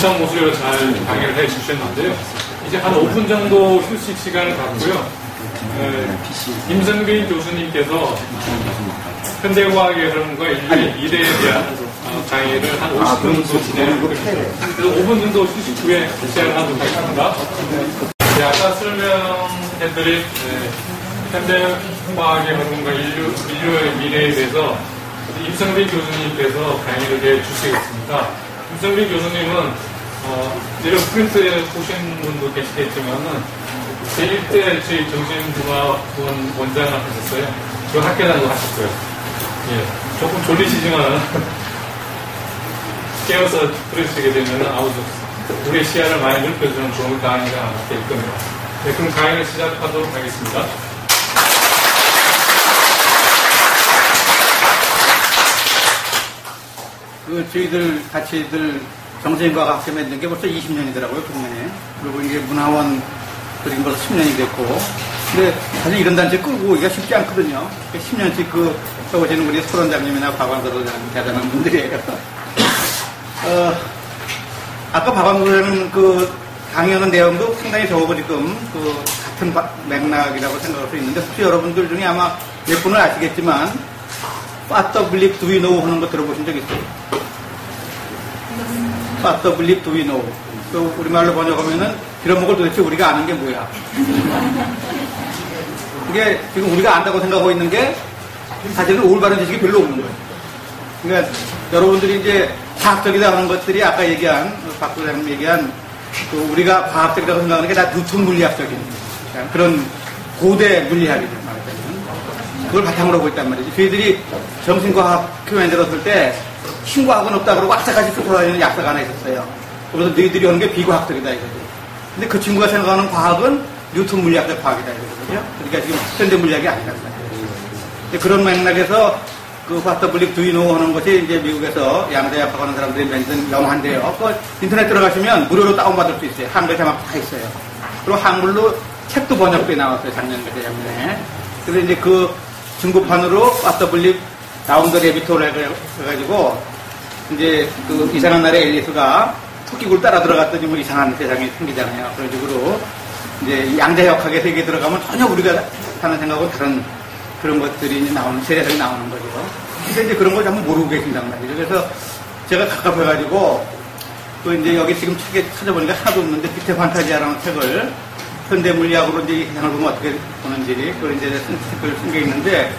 인천 모습으로 잘 강의를 해 주셨는데요. 이제 한 5분 정도 휴식 시간을 갖고요. 임성빈 교수님께서 현대과학의 흐름과 인류의 미래에 대한 강의를 한 50분 정도 진행을 하겠습니다. 그래서 5분 정도 휴식 후에 시작을 하도록 하겠습니다. 네, 아까 설명해드린 현대과학의 흐름과 인류의 미래에 대해서 임성빈 교수님께서 강의를 해 주시겠습니다. 임성빈 교수님은 이런 프린트에 보신 분도 계시겠지만은 제1대 저희 정신분학원 원장을 하셨어요. 그 학회장도 하셨고요. 예, 조금 졸리시지만 깨어서 들으시게 되면 아주 우리의 시야를 많이 넓혀주는 좋은 강의가 될 겁니다. 네, 그럼 강의를 시작하도록 하겠습니다. 저희들 같이들 정신과학 학회 맺는 게 벌써 20년이더라고요, 국내에. 그리고 이게 문화원 그린 벌써 10년이 됐고. 근데 사실 이런 단체 끌고 오기가 쉽지 않거든요. 10년씩 해오시는 우리 소원장님이나 박완서 소장님 대단한 분들이에요. 아까 박완서 소장님 강의하는 내용도 상당히 저하고 지금 같은 맥락이라고 생각할 수 있는데, 혹시 여러분들 중에 아마 몇 분은 아시겠지만, What the belief do we know 하는 거 들어보신 적 있어요? What the belief do we know? 또 우리말로 번역하면은 이런 걸 도대체 우리가 아는 게 뭐야? 이게 지금 우리가 안다고 생각하고 있는 게 사실은 올바른 지식이 별로 없는 거예요. 그러니까 여러분들이 이제 과학적이다 하는 것들이 아까 얘기한 박 소장님 얘기한 우리가 과학적이라고 생각하는 게 다 뉴턴 물리학적인 그런 고대 물리학이죠. 그걸 바탕으로 하고 있단 말이죠. 저희들이 정신과학 교환 들었을 때 신과학은 없다 그러고 악사같이 쑥 돌아다니는 약사가 하나 있었어요. 그래서 너희들이 하는 게 비과학적이다 이거죠. 근데 그 친구가 생각하는 과학은 뉴턴 물리학적 과학이다 이거거든요. 그러니까 지금 현대 물리학이 아니란 말이에요. 그런 맥락에서 What the belief do you know 하는 것이 이제 미국에서 양대학 하는 사람들이 만든 영화인데요. 인터넷 들어가시면 무료로 다운받을 수 있어요. 한글 자막 다 있어요. 그리고 한글로 책도 번역돼 나왔어요. 작년 재작년에. 그래서 이제 중고판으로 What the belief 다운 더 레비토를 해가지고 이제 이상한 나라의 앨리스가 토끼굴 따라 들어갔더니 뭐 이상한 세상이 생기잖아요. 그런 식으로 이제 양자역학의 세계에 들어가면 전혀 우리가 하는 생각하고 다른 그런 것들이 이제 세상이 나오는 거죠. 근데 이제 그런 걸 전부 모르고 계신단 말이죠. 그래서 제가 갑갑해가지고 또 이제 여기 지금 책에 찾아보니까 하나도 없는데 비태 판타지아라는 책을 현대 물리학으로 이제 이 세상을 보면 어떻게 보는지 그걸 이제 책을 쓴 게 있는데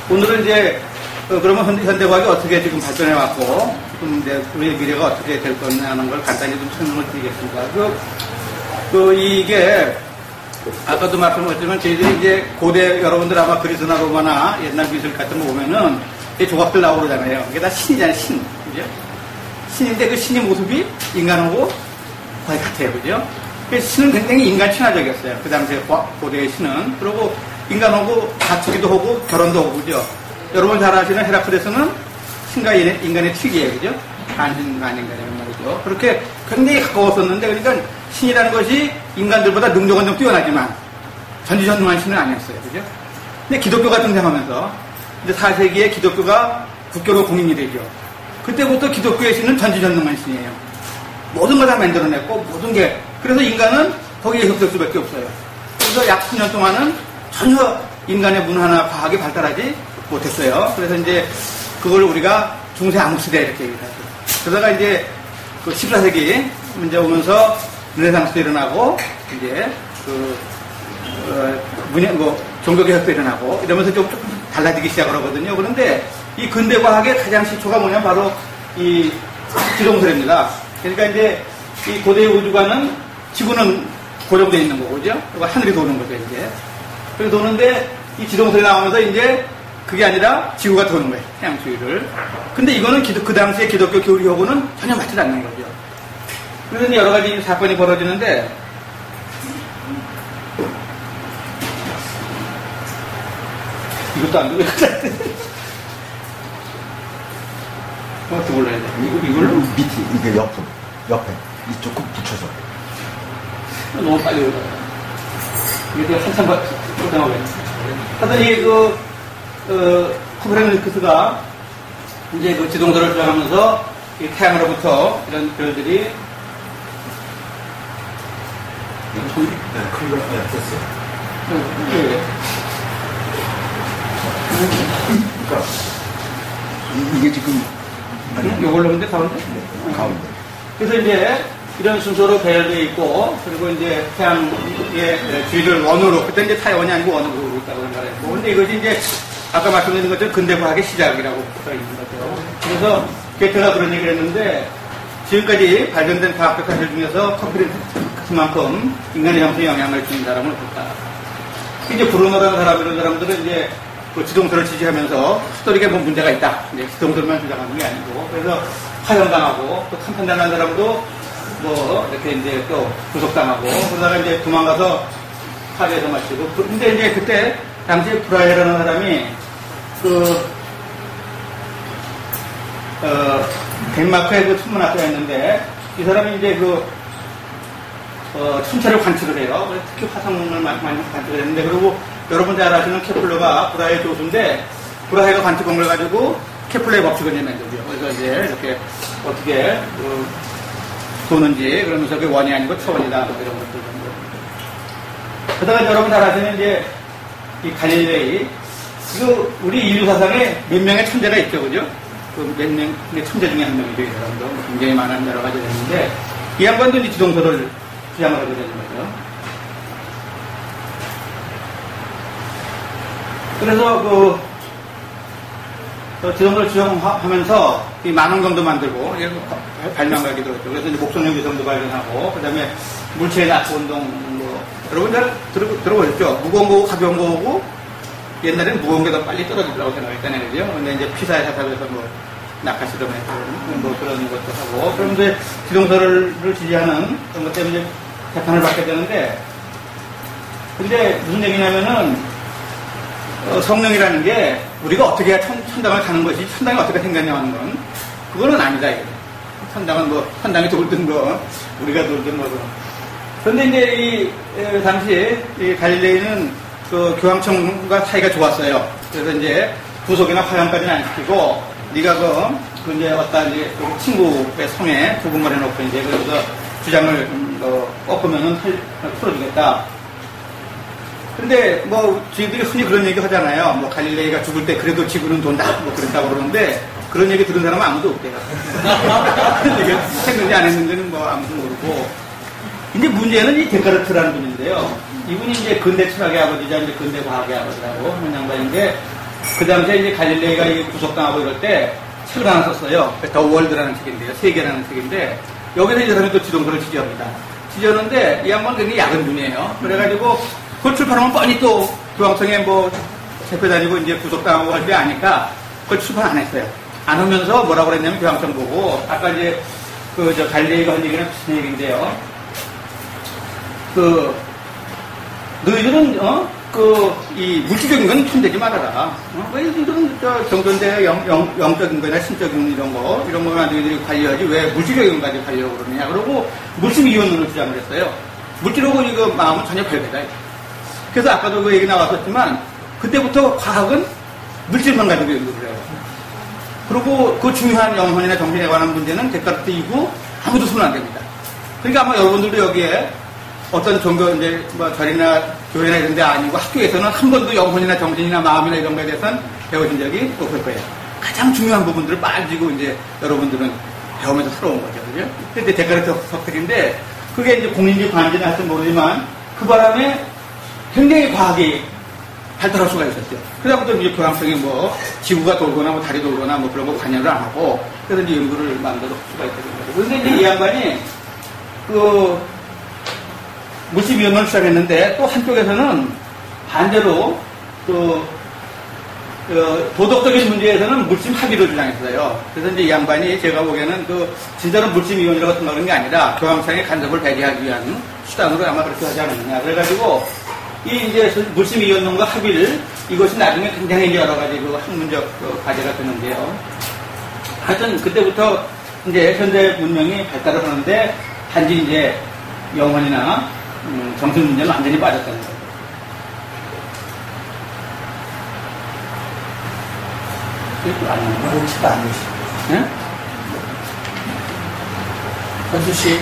오늘은 이제 그러면 현대과학이 어떻게 지금 발전해왔고 지금 이제 우리의 미래가 어떻게 될 거냐 하는 걸 간단히 좀 설명을 드리겠습니다. 이게 아까도 말씀드렸지만 저희들이 이제 고대 여러분들 아마 그리스나 로마나 옛날 미술 같은 거 보면은 이 조각들 나오잖아요. 이게 다 신이잖아요, 신. 그죠? 신인데 그 신의 모습이 인간하고 거의 같아요. 그죠? 신은 굉장히 인간 친화적이었어요. 그 당시에 고대의 신은. 그리고 인간하고 다투기도 하고 결혼도 하고, 그죠? 여러분 잘 아시는 헤라클레스는 신과 인간의 특이에요. 그죠? 반신, 반인간이란 말이죠. 그렇게 굉장히 가까웠었는데, 그러니까 신이라는 것이 인간들보다 능력은 좀 뛰어나지만 전지전능한 신은 아니었어요. 그죠? 근데 기독교가 등장하면서 이제 4세기에 기독교가 국교로 공인이 되죠. 그때부터 기독교의 신은 전지전능한 신이에요. 모든 걸 다 만들어냈고, 모든 게. 그래서 인간은 거기에 흡수할 수밖에 없어요. 그래서 약 10년 동안은 전혀 인간의 문화나 과학이 발달하지 못했어요. 그래서 이제 그걸 우리가 중세 암흑시대 이렇게 얘기하죠. 그러다가 이제 14세기 문제 오면서 르네상스도 일어나고, 이제 종교개혁도 일어나고, 이러면서 좀 달라지기 시작을 하거든요. 그런데 이 근대과학의 가장 시초가 뭐냐면 바로 이 지동설입니다. 그러니까 이제 이 고대의 우주관은 지구는 고정되어 있는 거고, 그죠? 그리고 하늘이 도는 거죠, 이제. 그래서 도는데 이 지동설이 나오면서 이제 그게 아니라 지구가 도는 거예요, 태양 주위를. 근데 이거는 그 당시에 기독교 교리하고는 전혀 맞지 않는 거죠. 그래서 여러 가지 사건이 벌어지는데, 이것도 안 되고, 어떻게 올라야 돼? 이걸로? 밑에, 이게 옆에. 이쪽 꼭 붙여서. 너무 빨리 올라가. 이게 한참 쫓아나오네. 하여튼 이게 코페르니쿠스가 이제 지동설을 주장하면서 이 태양으로부터 이런 별들이 큰 거, 됐어요. 예. 그러니까, 이게 지금, 이걸로 근데 가운데? 가운데. 그래서 이제 이런 순서로 배열되어 있고, 그리고 이제 태양의 주위를 원으로, 그때 이제 타원이 아니고 원으로 그러고 있다고 생각했고, 근데 이것이 이제 아까 말씀드린 것처럼 근대과학의 시작이라고 써 있는 거죠. 그래서 게테가 그런 얘기를 했는데, 지금까지 발견된 과학적 사실 중에서 컴퓨터만큼 인간의 형성에 영향을 주는 사람은 없다. 이제 브루노라는 사람, 이런 사람들은 이제 그 지동설을 지지하면서 스토리가 뭐 문제가 있다. 이제 지동설만 주장하는 게 아니고, 그래서 파견당하고, 또 탐판당한 사람도 뭐, 이렇게 이제 또 구속당하고, 그러다가 이제 도망가서 파리에서 마치고, 근데 이제 그때, 당시에 브라이라는 사람이, 덴마크의 그 천문학자였는데, 이 사람이 이제 천체를 관측을 해요. 특히 화성을 많이 관측을 했는데, 그리고 여러분 잘 아시는 케플러가 브라이의 교수인데, 브라이가 관측한 걸 가지고 케플러의 법칙을 내면서요. 그래서 이제 이렇게 어떻게, 도는지, 그러면서 그 원이 아니고 차원이다, 뭐 이런 것들. 그러다가 여러분 잘 아시는 이제, 이 갈릴레이, 우리 인류 사상에 몇 명의 천재가 있죠, 그죠? 그 몇 명의 천재 중에 한 명이죠, 이 사람도. 굉장히 많은 여러 가지가 있는데, 이 양반도 이 지동설을 주장을 하게 되는 거죠. 그래서 지동설을 주장하면서 이 만원경도 만들고, 발명하기도 했죠. 그래서 이제 목성형 위성도 발견하고, 그 다음에 물체의 낙하 운동, 여러분 잘 들어보셨죠? 무거운 거고 가벼운 거고, 옛날에는 무거운 게 더 빨리 떨어지려고 생각했잖아요, 그죠? 근데 이제 피사의 사탑에서 낙하 실험했고, 그런 것도 하고, 그럼 이제 지동설을 지지하는 그런 것 때문에 이제 재판을 받게 되는데, 근데 무슨 얘기냐면은, 성령이라는 게 우리가 어떻게 해야 천당을 가는 것이 천당이 어떻게 생겼냐 하는 건, 그거는 아니다, 이거. 천당은 천당이 돌든 우리가 돌든 그런데 이제 당시 이 갈릴레이는 그 교황청과 사이가 좋았어요. 그래서 이제 구속이나 화형까지는 안 시키고, 네가 이제 이제 친구의 성에 부금을 해놓고 이제 그래서 주장을 꺾으면은 풀어주겠다. 근데 저희들이 흔히 그런 얘기 하잖아요. 갈릴레이가 죽을 때 그래도 지구는 돈다. 그랬다고 그러는데, 그런 얘기 들은 사람은 아무도 없대요. 그런 얘기 했는지 안 했는지는 아무도 모르고. 근데 문제는 이 데카르트라는 분인데요. 이분이 이제 근대 철학의 아버지자 이제 근대 과학의 아버지라고 하는 양반인데, 그 당시에 이제 갈릴레이가 구속당하고 이럴 때 책을 하나 썼어요. 더 월드라는 책인데요. 세계라는 책인데, 여기서 이 사람이 또 지동설을 지지합니다. 지지하는데, 이 양반은 굉장히 약은 분이에요. 그래가지고, 그걸 출판하면 뻔히 또 교황청에 잡혀 다니고 이제 구속당하고 할 때 아니까, 그걸 출판 안 했어요. 안 하면서 뭐라고 그랬냐면 교황청 보고, 아까 이제 갈릴레이가 한 얘기는 무슨 얘기인데요. 너희들은, 이 물질적인 건 손대지 말아라. 너희들은 정돈대 영적인 거나 신적인 이런 거만 너희들이 관리하지 왜 물질적인 것까지 관리하려고 그러느냐. 그러고 물심 이원론을 주장을 했어요. 물질하고 이거 마음은 전혀 별개다. 그래서 아까도 그 얘기 나왔었지만, 그때부터 과학은 물질만 가지고 연구를 해요. 그리고 그 중요한 영혼이나 정신에 관한 문제는 데카르트 이후 아무도 손을 안 댑니다. 그러니까 아마 여러분들도 여기에 어떤 종교, 이제, 절이나 교회나 이런 데 아니고 학교에서는 한 번도 영혼이나 정신이나 마음이나 이런 거에 대해서는 배우신 적이 없을 거예요. 가장 중요한 부분들을 빠지고 이제 여러분들은 배우면서 살아온 거죠. 그죠? 근데 데카르트 석들인데, 그게 이제 공인지 관인지는 하여튼 모르지만, 그 바람에 굉장히 과학이 발달할 수가 있었죠. 그다음부터 이제 교황청이 지구가 돌거나 달이 돌거나 그런 거 관여를 안 하고, 그래서 이제 연구를 마음대로 할 수가 있었던 거죠. 그런데 이제 이 양반이, 물질위원론을 시작했는데, 또 한쪽에서는 반대로 도덕적인 문제에서는 물질 합의를 주장했어요. 그래서 이제 이 양반이 제가 보기에는 진짜로 물질위원이라고 생각하는 게 아니라 교황청의 간섭을 배제하기 위한 수단으로 아마 그렇게 하지 않았느냐. 그래가지고 이제 물질위원론과 합의를, 이것이 나중에 굉장히 여러 가지 학문적 과제가 되는데요. 하여튼 그때부터 이제 현대 문명이 발달을 하는데, 단지 이제 영혼이나 정신 문제는 완전히 빠졌다는 거예요. 그것도 아니에요. 그렇지도 않으시. 네? 현수 씨,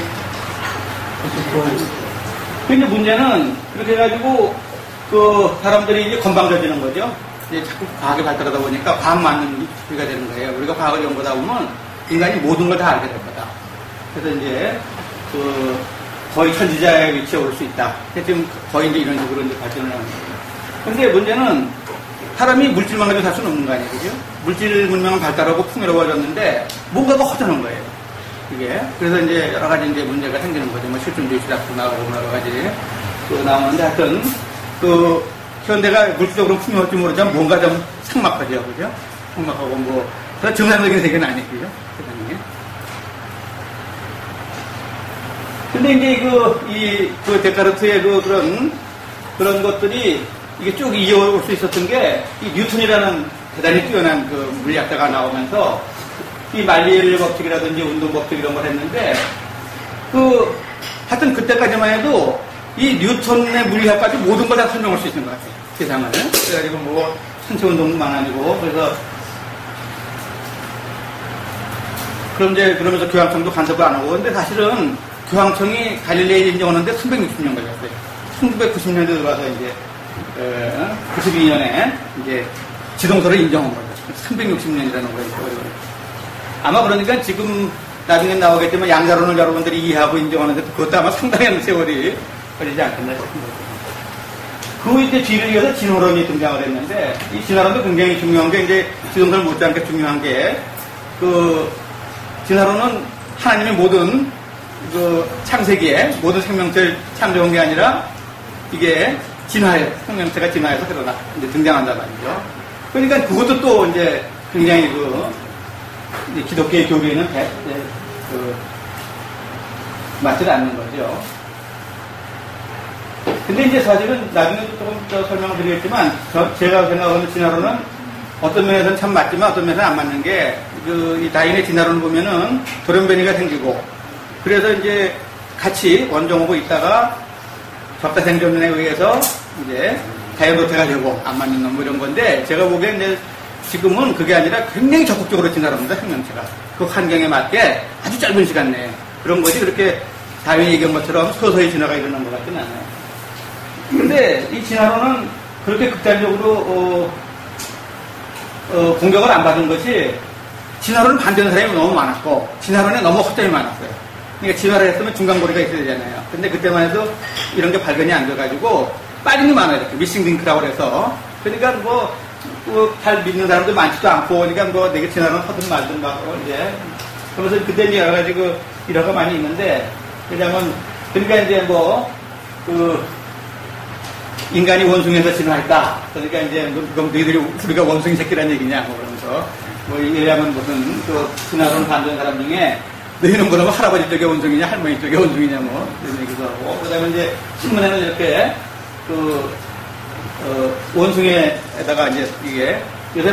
근데 문제는 그렇게 해가지고 그 사람들이 이제 건방져지는 거죠. 이제 자꾸 과학이 발달하다 보니까 과학 맞는 소리가 되는 거예요. 우리가 과학을 연구하다 보면 인간이 모든 걸 다 알게 될 거다. 그래서 이제 그 거의 천지자의 위치에 올 수 있다. 지금 거의 이제 이런 식으로 이제 발전을 하는 거예요. 근데 문제는 사람이 물질만 가지고 살 수는 없는 거 아니에요, 그죠? 물질 문명은 발달하고 풍요로워졌는데 뭔가가 허전한 거예요. 이게 그래서 이제 여러 가지 이제 문제가 생기는 거죠. 뭐 실존주의 시작도 나오고 여러 가지 또 나오는데 하여튼 그 현대가 물질적으로 풍요할지 모르지만 뭔가 좀 삭막하죠, 그죠? 삭막하고 뭐 그런 정상적인 세계는 아니고요, 세상에. 근데 이제 그 데카르트의 그런 것들이 이게 쭉 이어올 수 있었던 게 이 뉴턴이라는 대단히 뛰어난 그 물리학자가 나오면서 이 말리엘 법칙이라든지 운동 법칙 이런 걸 했는데 하여튼 그때까지만 해도 이 뉴턴의 물리학까지 모든 걸 다 설명할 수 있는 것 같아요. 세상을. 그래가지고 뭐 천체 운동만 아니고 그러면서 교황청도 간섭을 안 하고 근데 사실은 교황청이 갈릴레이 인정하는데 360년 걸렸어요. 1990년대 들어와서 이제 92년에 이제 지동설을 인정한 거죠. 360년이라는 거예요. 아마 그러니까 지금 나중에 나오겠지만 양자론을 여러분들이 이해하고 인정하는데 그것도 아마 상당한 세월이 걸리지 않겠나 싶습니다. 그 이제 뒤를 이어서 진화론이 등장을 했는데 이 진화론도 굉장히 중요한 게 이제 지동설 못지않게 중요한 게 진화론은 하나님의 모든 창세기에 모든 생명체를 창조한 게 아니라 이게 생명체가 진화해서 이제 등장한단 말이죠. 그러니까 그것도 또 이제 굉장히 기독교의 교리에는 맞지 않는 거죠. 근데 이제 사실은 나중에 조금 더 설명을 드리겠지만 제가 생각하는 진화론은 어떤 면에서는 참 맞지만 어떤 면에서는 안 맞는 게 이 다윈의 진화론을 보면은 돌연변이가 생기고 그래서 이제 같이 원종하고 있다가 적자생존에 의해서 이제 자연도태가 되고 안 맞는 놈 이런 건데 제가 보기엔 이제 지금은 그게 아니라 굉장히 적극적으로 진화합니다. 생명체가 그 환경에 맞게 아주 짧은 시간 내에 그런 거지 그렇게 다윈이 얘기한 것처럼 서서히 진화가 일어난 것 같지는 않아요. 근데 이 진화론은 그렇게 극단적으로 공격을 안 받은 것이 진화론을 반대하는 사람이 너무 많았고 진화론에 너무 허점이 많았어요. 그러니까 진화를 했으면 중간고리가 있어야 되잖아요. 근데 그때만 해도 이런 게 발견이 안 돼가지고 빠짐이 많아요. 이렇게 미싱 링크라고 해서 그러니까 잘 믿는 사람도 많지도 않고 그러니까 내게 진화론 하든 말든 막 이제 그러면서 그때 이제 여러 가지 일화가 많이 있는데 그러니까 이제 인간이 원숭이에서 진화했다. 그러니까 이제 그럼 너희들이 우리가 원숭이 새끼란 얘기냐 그러면서 이래야면 무슨 진화론 반대하는 사람 중에 너희는 그러면 할아버지 쪽에 원숭이냐 할머니 쪽에 원숭이냐 이런 얘기도 하고 그다음에 이제 신문에는 이렇게 원숭이에다가 이제 이게 요새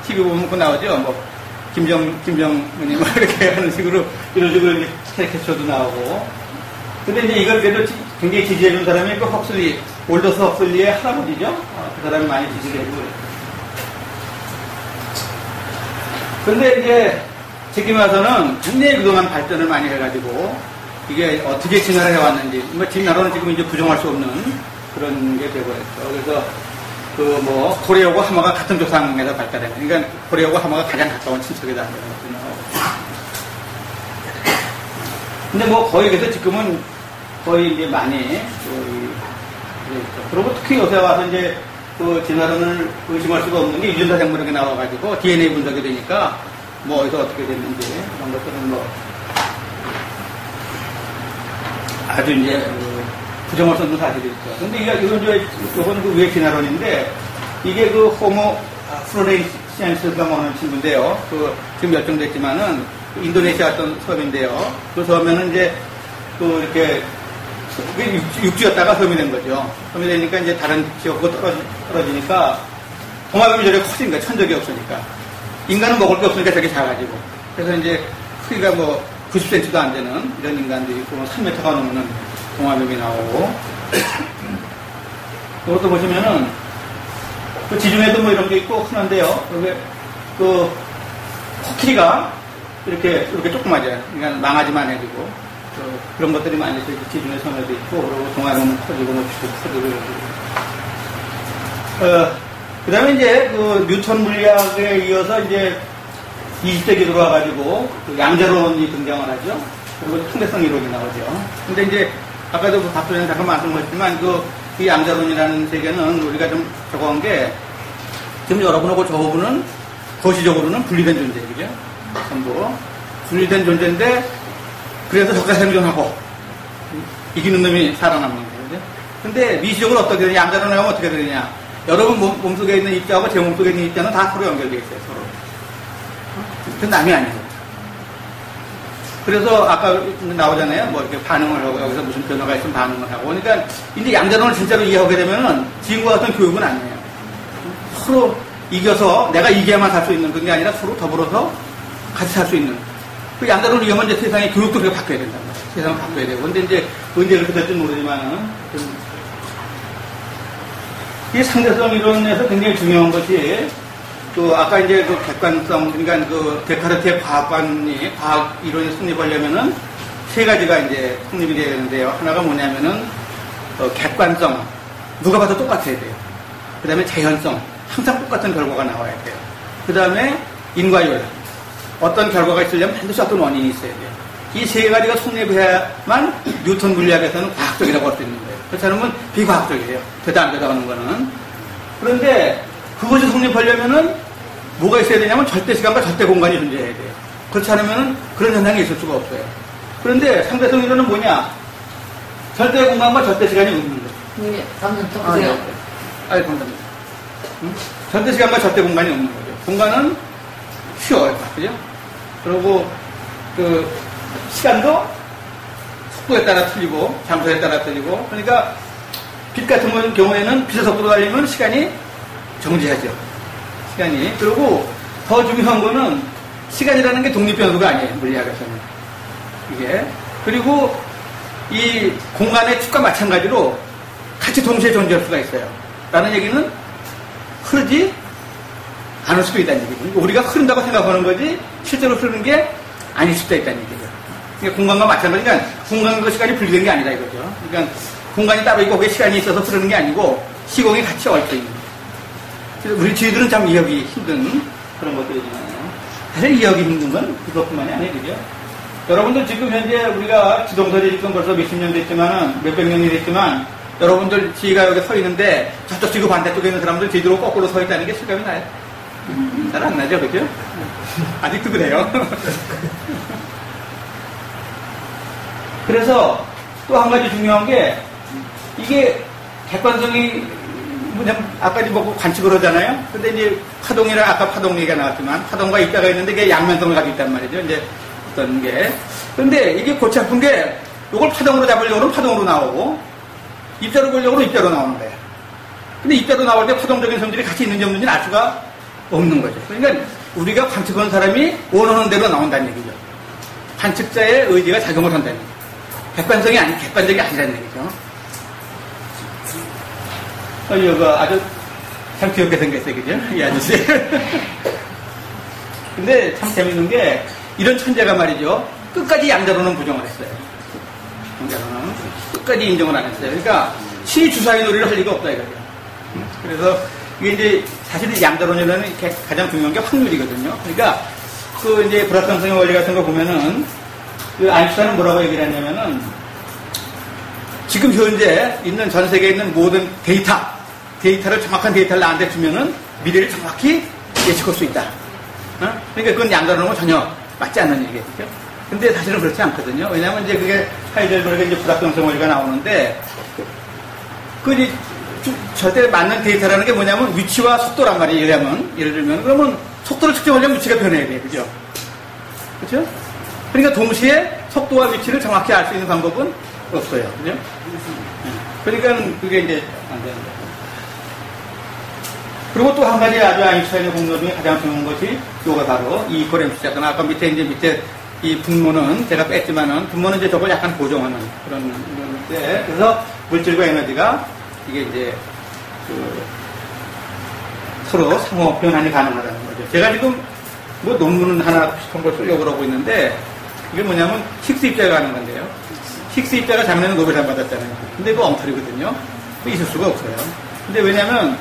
TV 보면 그 나오죠. 김정은이 이렇게 하는 식으로 이런 식으로 이제 캐릭터도 나오고. 근데 이제 이걸 그래도 굉장히 지지해준 사람이 헉슬리, 올더스 헉슬리의 할아버지죠. 그 사람이 많이 지지를 해주고. 그런데 이제 지금 와서는 굉장히 그동안 발전을 많이 해가지고 이게 어떻게 진화를 해왔는지, 진화론은 지금 이제 부정할 수 없는 그런 게 되어버렸죠. 그래서 고래하고 하마가 같은 조상에서 발달한 거예요. 그러니까 고래하고 하마가 가장 가까운 친척이다. 근데 거의 그래서 지금은 거의 이제 많이 그리고 특히 요새 와서 이제 진화론을 의심할 수가 없는 게 유전자 생물학이 나와가지고 DNA 분석이 되니까 어디서 어떻게 됐는지 그런 것들은 아주 이제 부정할 수 없는 사실이죠. 근데 이건 그 위에 진화론인데 이게 호모 플로렌시안스가 하는 친구인데요. 지금 결정됐지만은 인도네시아 어떤 섬인데요. 그 섬에는 이제 이렇게 육지였다가 섬이 된 거죠. 섬이 되니까 이제 다른 지역하고 떨어지니까 동화뱀이 저렇게 커진 거야. 천적이 없으니까. 인간은 먹을 게 없으니까 저렇게 작아지고. 그래서 이제 크기가 90cm도 안 되는 이런 인간들이 있고 3m가 넘는 동화뱀이 나오고. 이것도 보시면은 지중해도 이런 게 있고 흔한데요. 코끼리가 이렇게 조그마져요. 그러니까 망하지만 해주고. 그런 것들이 많이 있어요. 지중해 섬에도 있고, 그리고 동아로는 터지고, 뭐, 터지고. 그 다음에 이제, 뉴턴 물리학에 이어서 이제, 20세기 들어와가지고, 양자론이 등장을 하죠. 그리고 통대성 이론이 나오죠. 근데 이제, 아까도 박소연이 잠깐 말씀하셨지만, 이 양자론이라는 세계는 우리가 좀 적어온 게, 지금 여러분하고 저 부분은 거시적으로는 분리된 존재이죠. 전부. 분리된 존재인데, 그래서 적자 생존하고, 이기는 놈이 살아남는 거죠. 근데 미시적으로 어떻게 되냐, 양자론을 하면 어떻게 되느냐. 여러분 몸속에 있는 입자하고 제 몸속에 있는 입자는 다 서로 연결되어 있어요, 서로. 그 남이 아니에요. 그래서 아까 나오잖아요. 뭐 이렇게 반응을 하고, 여기서 무슨 변화가 있으면 반응을 하고. 그러니까 이제 양자론을 진짜로 이해하게 되면은 지금과 같은 교육은 아니에요. 서로 이겨서 내가 이겨야만 살 수 있는 그게 아니라 서로 더불어서 같이 살 수 있는. 그 양자론을 이겨면 이제 세상의 교육도 그렇게 바뀌어야 된다. 세상을 바꿔야 되고. 근데 이제 언제 그렇게 될지 모르지만은. 이 상대성 이론에서 굉장히 중요한 것이 또 아까 이제 그 객관성, 그러니까 그 데카르트의 과학관이 과학 이론이 성립하려면은 세 가지가 이제 성립이 되어야 되는데요. 하나가 뭐냐면은 객관성, 누가 봐도 똑같아야 돼요. 그 다음에 재현성, 항상 똑같은 결과가 나와야 돼요. 그 다음에 인과율, 어떤 결과가 있으려면 반드시 어떤 원인이 있어야 돼요. 이 세 가지가 성립해야만 뉴턴 물리학에서는 과학적이라고 할 수 있는 거예요. 그렇지 않으면 비과학적이에요. 되다 안 되다 하는 거는. 그런데 그것이 성립하려면은 뭐가 있어야 되냐면 절대 시간과 절대 공간이 존재해야 돼요. 그렇지 않으면은 그런 현상이 있을 수가 없어요. 그런데 상대성 이론은 뭐냐? 절대 공간과 절대 시간이 없는 거예요. 네, 방금 또 그래요. 감사합니다. 절대 시간과 절대 공간이 없는 거죠. 공간은 쉬워요. 그죠? 그리고 시간도 속도에 따라 틀리고 장소에 따라 틀리고, 그러니까 빛 같은 경우에는 빛의 속도로 달리면 시간이 정지하죠. 시간이. 그리고 더 중요한 거는 시간이라는 게 독립변수가 아니에요. 물리학에서는. 이게. 그리고 이 공간의 축과 마찬가지로 같이 동시에 존재할 수가 있어요. 라는 얘기는 흐르지 않을 수도 있다는 얘기죠. 우리가 흐른다고 생각하는 거지 실제로 흐르는 게 아닐 수도 있다는 얘기죠. 그러니까 공간과 마찬가지니까 공간과 시간이 분리된 게 아니다 이거죠. 그러니까 공간이 따로 있고 거기에 시간이 있어서 흐르는 게 아니고 시공이 같이 얽혀 있는. 그래서 우리 저희들은 참 이해하기 힘든 그런 것들이지만요. 사실 이해하기 힘든 건 그것뿐만이 아니죠. 여러분들 지금 현재 우리가 지동설이 지금 벌써 몇십 년 됐지만은 몇백 년이 됐지만 여러분들 지가 여기 서 있는데 저쪽 지구 반대쪽에 있는 사람들 제대로 거꾸로 서 있다는 게 실감이 나요? 잘 안 나죠, 그죠? 아직도 그래요. 그래서 또 한 가지 중요한 게 이게 객관성이 뭐냐면 아까 뭐 관측을 하잖아요. 근데 이제 파동이라 아까 파동 얘기가 나왔지만 파동과 입자가 있는데 이게 양면성을 가지고 있단 말이죠. 이제 어떤 게. 근데 이게 골치 아픈 게 이걸 파동으로 잡으려고는 파동으로 나오고 입자로 보려고는 입자로 나오는 거예요. 근데 입자로 나올 때 파동적인 성질이 같이 있는지 없는지는 알 수가 없는 거죠. 그러니까 우리가 관측하는 사람이 원하는 대로 나온다는 얘기죠. 관측자의 의지가 작용을 한다는 얘기죠. 객관적이 아니라는 얘기죠. 이거 아주 참 귀엽게 생겼어요, 그죠? 이 아저씨. 근데 참 재밌는 게 이런 천재가 말이죠. 끝까지 양자론은 부정을 했어요. 양자론은 끝까지 인정을 안 했어요. 그러니까 신이 주사위 놀이를 할 리가 없다 이거죠. 그래서 이게 이제 사실 양자론이라는 가장 중요한 게 확률이거든요. 그러니까 그 이제 불확정성의 원리 같은 거 보면은 그 아인슈타인은 뭐라고 얘기를 했냐면은 지금 현재 있는 전 세계에 있는 모든 데이터를 정확한 데이터를 나한테 주면은 미래를 정확히 예측할 수 있다. 그러니까 그건 양자론하고 전혀 맞지 않는 얘기겠죠. 근데 사실은 그렇지 않거든요. 왜냐하면 이제 그게 하이델베르크의 이제 불확정성 원리가 나오는데 그 이제 절대 맞는 데이터라는 게 뭐냐면 위치와 속도란 말이에요. 예를 들면 그러면 속도를 측정하려면 위치가 변해야 돼요. 그죠? 그렇죠? 그러니까 동시에 속도와 위치를 정확히 알 수 있는 방법은 없어요. 그죠? 그러니까 그게 이제 안 되는 거예요. 그리고 또 한 가지 아주 아인슈타인의 공로 중에 가장 중요한 것이 요가 바로 이 이퀄 MC 사건. 아까 밑에 이 분모는 제가 뺐지만은 분모는 이제 저걸 약간 고정하는 그런 건데 그래서 물질과 에너지가 이게 이제 서로 상호 변환이 가능하다는 거죠. 제가 지금 뭐 논문 하나 비슷한 걸 쓰려고 그러고 있는데 이게 뭐냐면 힉스 입자가 하는 건데요. 힉스 입자가 작년에 노벨상 받았잖아요. 근데 그거 엉터리거든요. 있을 수가 없어요. 근데 왜냐면,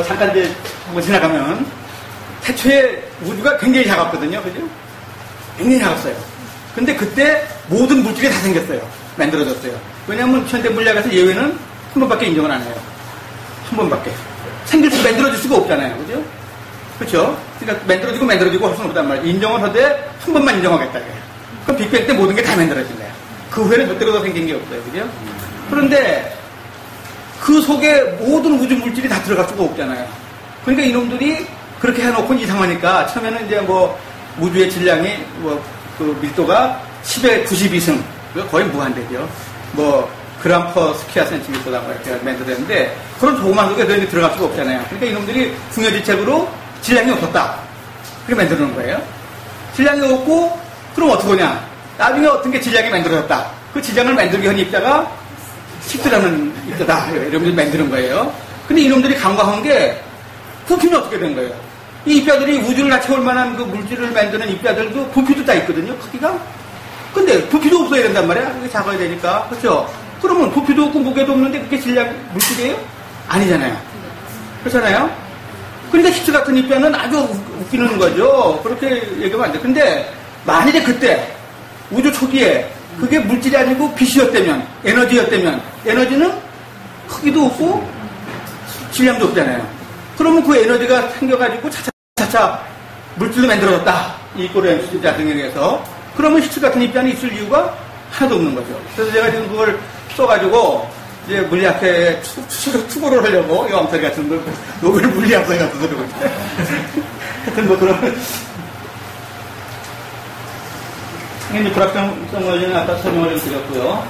잠깐 이제 한번 지나가면, 태초에 우주가 굉장히 작았거든요. 그죠? 굉장히 작았어요. 근데 그때 모든 물질이 다 생겼어요. 만들어졌어요. 왜냐면 현대 물리학에서 예외는 한 번밖에 인정을 안 해요. 한 번밖에. 만들어질 수가 없잖아요. 그죠? 그렇죠? 그러니까 만들어지고 할 수는 없단 말이에요. 인정을 하되 한 번만 인정하겠다. 그럼 빅뱅 때 모든 게 다 만들어진 거예요. 그 후에는 절대로 더 생긴 게 없어요. 그죠? 그런데 그 속에 모든 우주 물질이 다 들어갈 수가 없잖아요. 그러니까 이놈들이 그렇게 해놓고 이상하니까 처음에는 이제 뭐 우주의 질량이 그 밀도가 10의 92승. 거의 무한대죠. 뭐 그램 퍼 스퀘어 센티미터다 뭐 이렇게 만들었는데 그런 조그만 속에 들어갈 수가 없잖아요. 그러니까 이놈들이 궁여지책으로 질량이 없었다. 그렇게 만들어 놓은 거예요. 질량이 없고 그럼 어떻게 하냐. 나중에 어떤 게 질량이 만들어졌다. 그 질량을 만들기 한 입자가 힉스라는 입자다. 이러면서 만드는 거예요. 근데 이놈들이 간과한 게 부피는 어떻게 된 거예요. 이 입자들이 우주를 다 채울 만한 그 물질을 만드는 입자들도 부피도 다 있거든요. 크기가. 근데 부피도 없어야 된단 말이야. 그게 작아야 되니까. 그렇죠? 그러면 부피도 없고 무게도 없는데 그게 질량 물질이에요? 아니잖아요. 그렇잖아요? 그러니까 힉스 같은 입자는 아주 웃기는 거죠. 그렇게 얘기하면 안 돼. 근데 만일에 그때 우주 초기에 그게 물질이 아니고 빛이었다면, 에너지였다면, 에너지는 크기도 없고 질량도 없잖아요. 그러면 그 에너지가 생겨가지고 차차 물질로 만들어졌다. 이 고레엠스 자등에 의해서. 그러면 힉스 같은 입자는 있을 이유가 하나도 없는 거죠. 그래서 제가 지금 그걸 써가지고 이제 물리학회에 투고를 하려고 이 엉터리 같은 걸 노벨 물리학상에 갖다 드리고 있어요. 하여튼 뭐 그런 이제 불확정성 원리는 아까 설명을 좀 드렸고요.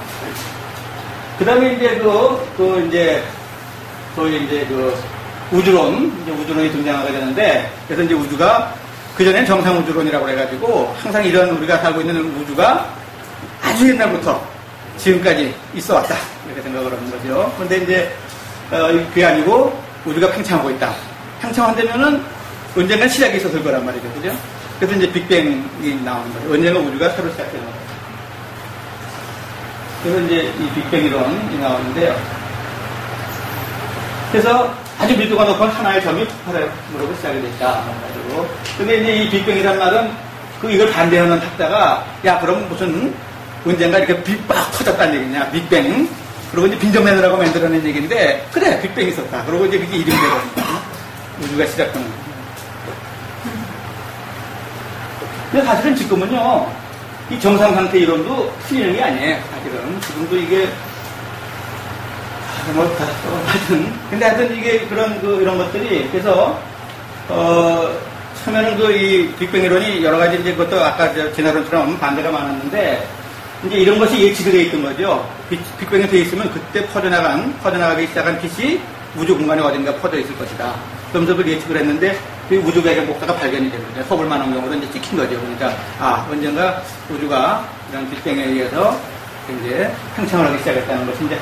그 다음에 이제 우주론이 등장하게 되는데, 그래서 이제 우주가, 그전엔 정상우주론이라고 해가지고, 항상 이런 우리가 살고 있는 우주가 아주 옛날부터 지금까지 있어 왔다. 이렇게 생각을 하는 거죠. 그런데 이제, 그게 아니고, 우주가 팽창하고 있다. 팽창한다면은 언젠가 시작이 있었을 거란 말이죠. 그죠? 그래서 이제 빅뱅이 나오는 거죠. 언젠가 우주가 새로 시작되는 거죠. 그래서 이제 이 빅뱅 이론이 나오는데요. 그래서 아주 밀도가 높은 하나의 점이 폭발으로 시작이 됐다. 가지고. 근데 이제 이 빅뱅이란 말은 이걸 반대하는 학자가 야, 그럼 무슨 언젠가 이렇게 빛 빡 터졌다는 얘기냐. 빅뱅. 그리고 이제 빈정내느라고 만들어낸 얘기인데, 그래, 빅뱅이 있었다. 그리고 이제 그게 이름이 되거든요. 우주가 시작되는 거죠. 근데 사실은 지금은요, 이 정상상태 이론도 틀리는 게 아니에요. 사실은. 지금도 이게, 하여튼 이게 이런 것들이, 그래서, 처음에는 이 빅뱅 이론이 여러 가지 이제 그것도 아까 진화론처럼 반대가 많았는데, 이제 이런 것이 예측이 되어 있던 거죠. 빅뱅이 되어 있으면 그때 퍼져나가기 시작한 빛이 우주 공간에 어딘가 퍼져 있을 것이다. 그러면서 그걸 예측을 했는데, 그 우주 배경 목사가 발견이 된 거죠. 허블만 원경으로 이제 찍힌 거죠. 그러니까, 언젠가 우주가 이런 빅뱅에 의해서 이제 팽창을 하기 시작했다는 것이 이제,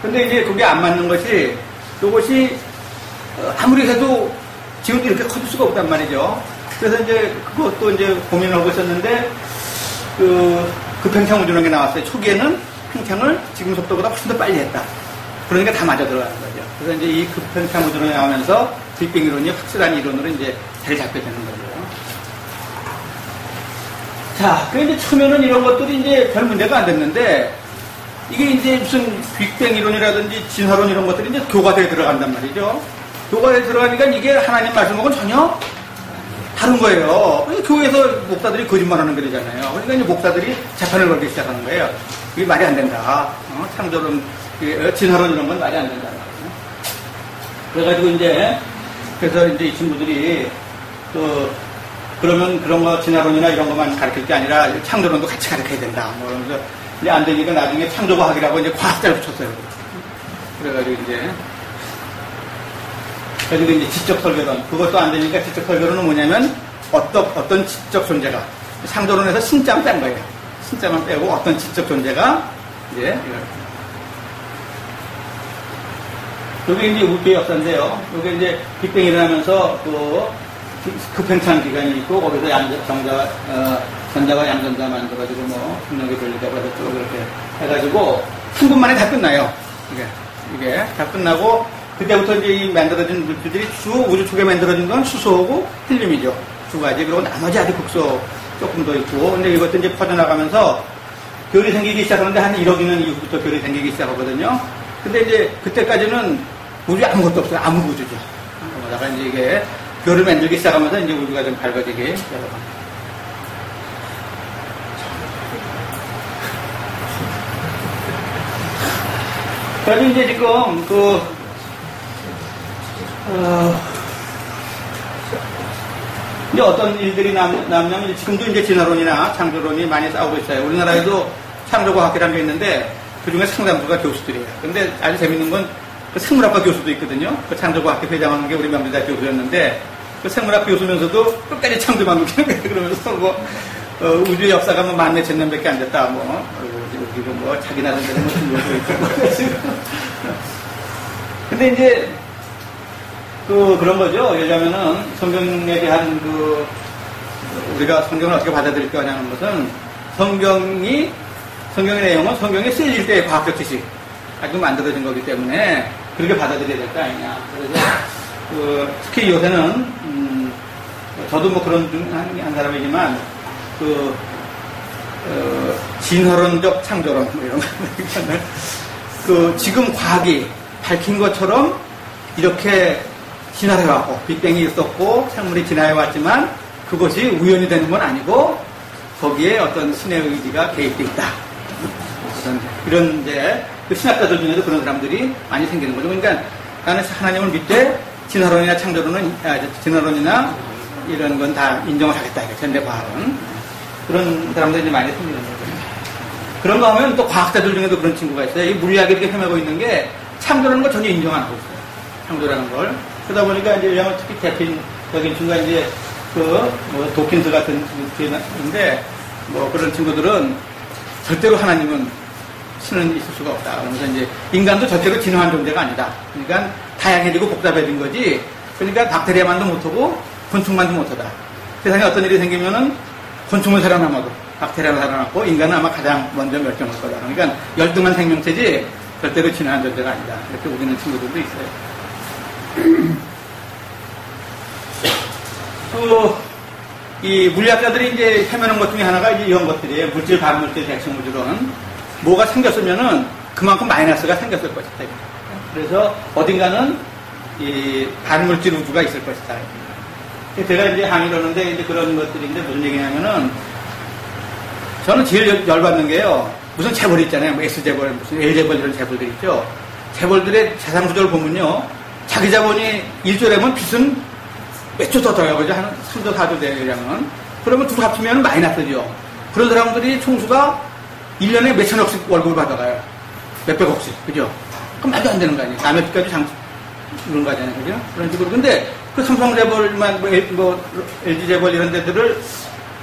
근데 이제 그게 안 맞는 것이, 이것이 아무리 해도 지금도 이렇게 커질 수가 없단 말이죠. 그래서 이제 그것도 이제 고민을 하고 있었는데, 그 팽창 우주라는 게 나왔어요. 초기에는 팽창을 지금 속도보다 훨씬 더 빨리 했다. 그러니까 다 맞아 들어가는 거죠. 그래서 이제 이 급팽창 우주론이 나오면서 빅뱅 이론이 확실한 이론으로 이제 자리 잡게 되는 거죠. 자, 그 이제 처음에는 이런 것들이 이제 별 문제가 안 됐는데, 이게 이제 무슨 빅뱅 이론이라든지 진화론 이런 것들이 이제 교과서에 들어간단 말이죠. 교과서에 들어가니까 이게 하나님 말씀하고는 전혀 다른 거예요. 교회에서 목사들이 거짓말하는 거잖아요. 그러니까 이제 목사들이 재판을 걸기 시작하는 거예요. 이게 말이 안 된다. 창조론, 진화론 이런 건 말이 안 된다. 그래가지고 그래서 이제 이 친구들이 그러면 그런 거 진화론이나 이런 것만 가르칠 게 아니라 창조론도 같이 가르쳐야 된다. 뭐 그러면서 이제 안 되니까 나중에 창조과학이라고 이제 과학자를 붙였어요. 그래가지고 이제 지적 설계론. 그것도 안 되니까 지적 설계론은 뭐냐면 어떤 지적 존재가 창조론에서 신자만 뺀 거예요. 신자만 빼고 어떤 지적 존재가 이제 이게 이제 우주의 역사인데요. 이게 이제 빅뱅이 일어나면서 그 팽창 기간이 있고 거기서 전자와 양전자 만들어지고 뭐 중력이 돌리다가 또 그렇게 해가지고 3분 만에 다 끝나요. 이게 다 끝나고 그때부터 이제 이 만들어진 물질들이 주 우주 속에 만들어진 건 수소하고 헬륨이죠. 두 가지. 그리고 나머지 아직 극소 조금 더 있고. 근데 이것도 이제 퍼져나가면서 별이 생기기 시작하는데 한 1억 년 이후부터 별이 생기기 시작하거든요. 근데 이제 그때까지는 우주에 아무것도 없어요. 아무 우주죠. 그러다가 이제 이게 별을 만들기 시작하면서 이제 우주가 좀 밝아지기 시작합니다. 그래서 이제 지금 이제 어떤 일들이 남냐면 지금도 이제 진화론이나 창조론이 많이 싸우고 있어요. 우리나라에도 창조과학이라는 게 있는데 그 중에 상당수가 교수들이에요. 근데 아주 재밌는 건 그 생물학과 교수도 있거든요. 그 창조과학회 회장하는 게 우리 명대사 교수였는데 그 생물학 교수면서도 끝까지 창조만 그러면서 뭐 우주의 역사가 뭐 14,000년밖에 안 됐다. 그리고 뭐 자기 나름대로 뭐 준비하고 있고. 근데 이제 그런 거죠. 예를 들자면은 성경에 대한 우리가 성경을 어떻게 받아들일 거냐는 것은 성경의 내용은 성경에 쓰여질 때의 과학적 지식 아주 만들어진 거기 때문에 그렇게 받아들여야 될 거 아니냐. 그래서 특히 요새는 저도 뭐 그런 중 한 사람이지만 진화론적 창조론 뭐 이런 거 지금 과학이 밝힌 것처럼 이렇게 진화해왔고 빅뱅이 있었고 생물이 진화해왔지만 그것이 우연이 되는 건 아니고 거기에 어떤 신의 의지가 개입되어 있다. 이런 이제 그 신학자들 중에도 그런 사람들이 많이 생기는 거죠. 그러니까 나는 하나님을 믿되 진화론이나 진화론이나 이런 건 다 인정을 하겠다. 현대 과학은 그런 사람들이 이제 많이 생기는 거죠. 그런 거 하면 또 과학자들 중에도 그런 친구가 있어요. 이 물리학이 이렇게 헤매고 있는 게 창조라는 걸 전혀 인정 안 하고 있어요. 창조라는 걸. 그러다 보니까 이제 왜냐면 특히 대표적인 친구가 이제 뭐 도킨스 같은 친구인데 뭐 그런 친구들은 절대로 하나님은 신은 있을 수가 없다. 그러면서 이제 인간도 절대로 진화한 존재가 아니다. 그러니까 다양해지고 복잡해진 거지. 그러니까 박테리아만도 못하고 곤충만도 못하다. 세상에 어떤 일이 생기면은 곤충은 살아남아도 박테리아는 살아남고 인간은 아마 가장 먼저 멸종할 거다. 그러니까 열등한 생명체지 절대로 진화한 존재가 아니다. 이렇게 우기는 친구들도 있어요. 이 물리학자들이 이제 헤매는 것 중에 하나가 이제 이런 것들이에요. 물질, 반물질, 대칭물질은 뭐가 생겼으면은 그만큼 마이너스가 생겼을 것이다. 그래서 어딘가는 이 반물질 우주가 있을 것이다. 제가 이제 항의를 하는데 이제 그런 것들인데 무슨 얘기냐면은 저는 제일 열받는 게요. 무슨 재벌이 있잖아요. 뭐 S재벌, 무슨 L재벌 이런 재벌들 있죠. 재벌들의 자산 구조를 보면요. 자기 자본이 1조라면 빚은 몇 조 더 더요. 그죠? 한 3조, 4조 대량은. 그러면 둘 합치면 마이너스죠. 그런 사람들이 총수가 1년에 몇천억씩 월급을 받아가요. 몇백억씩. 그죠? 그럼 말도 안 되는 거 아니에요. 남의 빚까지 그런 거 아니잖아요. 그죠? 그런 식으로. 근데 그 삼성재벌만, LG재벌 이런 데들을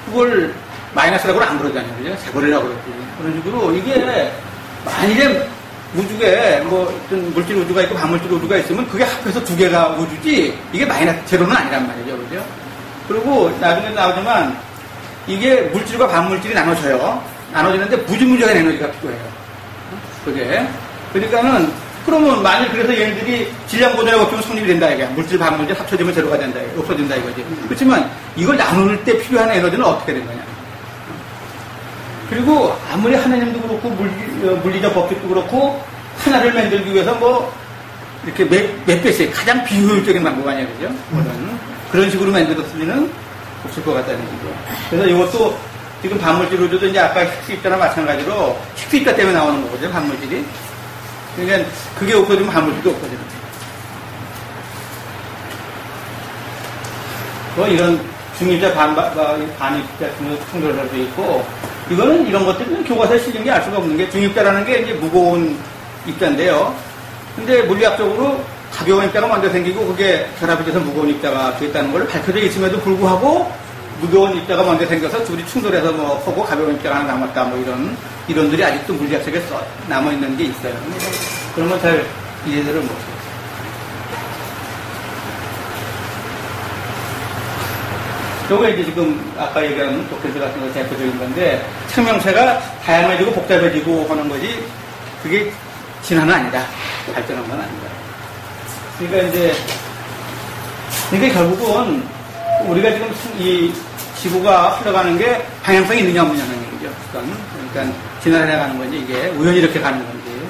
그걸 마이너스라고는 안 그러잖아요. 그죠? 재벌이라고 그러지. 그런 식으로 이게 만일에 우주에 뭐 어떤 물질 우주가 있고 반물질 우주가 있으면 그게 합해서 두 개가 우주지 이게 마이너스 제로는 아니란 말이죠. 그죠? 그리고 나중에 나오지만 이게 물질과 반물질이 나눠지는데 무지무지한 에너지가 필요해요. 그게. 그러니까는 그러면 만일 그래서 얘네들이 질량 보존의 법칙은 성립이 된다 이게 물질 반물질 합쳐지면 제로가 된다 이게 없어진다 이거지. 그렇지만 이걸 나눌 때 필요한 에너지는 어떻게 된 거냐. 그리고 아무리 하나님도 그렇고 물리적 법칙도 그렇고 하나를 만들기 위해서 뭐 이렇게 몇 배씩 가장 비효율적인 방법 아니야 그죠? 그런 식으로 만들었을 리는 없을 것 같다는 거죠. 그래서 이것도 지금 반물질 우주도 이제 아까 식수입자나 마찬가지로 식수입자 때문에 나오는 거거든요 반물질이. 그러니까 그게 없어지면 반물질도 없어지는 거예요. 뭐 이런 중입자 반입자 충돌설도 있고 이거는 이런 것들은 교과서에 실린 게 알 수가 없는 게 중입자라는 게 이제 무거운 입자인데요. 근데 물리학적으로 가벼운 입자가 먼저 생기고 그게 결합이 돼서 무거운 입자가 됐다는 걸 밝혀져 있음에도 불구하고 무거운 입자가 먼저 생겨서 둘이 충돌해서 뭐 하고 가벼운 입자가 하나 남았다 뭐 이런 이론들이 아직도 물리학 속에 남아 있는 게 있어요. 그런 건 잘 이해를 못해요. 요거 이제 지금 아까 얘기한 도쿄스 같은 거 대표적인 건데, 생명체가 다양해지고 복잡해지고 하는 거지, 그게 진화는 아니다. 발전한 건 아니다. 그러니까 결국은 우리가 지금 이 지구가 흘러가는 게 방향성이 있느냐 없느냐는 얘기죠. 그러니까 진화를 해가는 건지 이게 우연히 이렇게 가는 건지.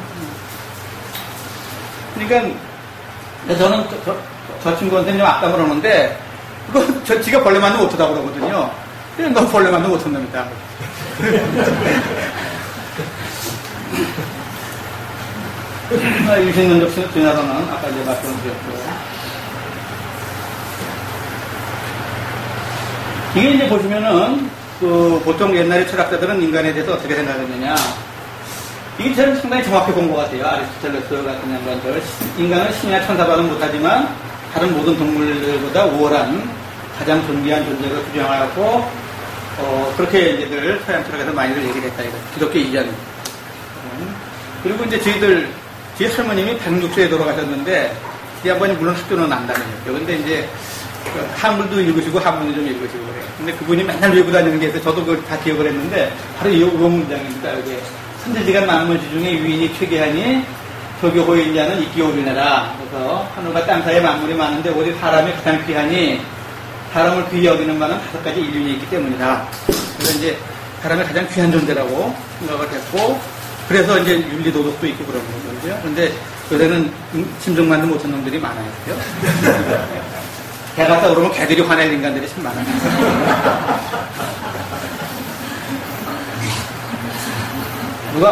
그러니까 저는 저 친구한테 좀 악담을 하는데 그거 지가 벌레 만도 못하다고 그러거든요. 그냥 너 벌레 만도 못한답니다. 유신론적 진화론은 아까 이제 말씀드렸고, 이게 이제 보시면은 보통 옛날에 철학자들은 인간에 대해서 어떻게 생각했느냐, 이게 저는 상당히 정확히 본 것 같아요. 아리스토텔레스 같은 양반들. 인간은 신이나 천사과는 못하지만 다른 모든 동물들보다 우월한 가장 존귀한 존재로 규정하고, 그렇게 이제 늘 서양 철학에서 많이들 얘기를 했다 이거. 기독교 이전. 그리고 이제 저희 할머님이 106세에 돌아가셨는데, 이 양반이 물론 학교는 안 다녔죠. 근데 이제 한글도 읽으시고 한문도 좀 읽으시고 그래요. 근데 그분이 맨날 외우고 다니는 게 있어서 저도 그걸 다 기억을 했는데, 바로 이 문장입니다. 여기. 선지지간 만물지 중에 유인이 최계하니 조교호인 자는 있기 오리내라. 그래서 하늘과 땅 사이에 만물이 많은데 오직 사람이 가장 귀하니 사람을 귀히 여기는 바는 5가지 인륜이 있기 때문이다. 그래서 이제 사람이 가장 귀한 존재라고 생각을 했고, 그래서 이제 윤리 도덕도 있고 그런 거거든요. 그런데 요새는 심정만도 못한 놈들이 많아요. 개 갔다 그러면 개들이 화낼 인간들이 참 많아요.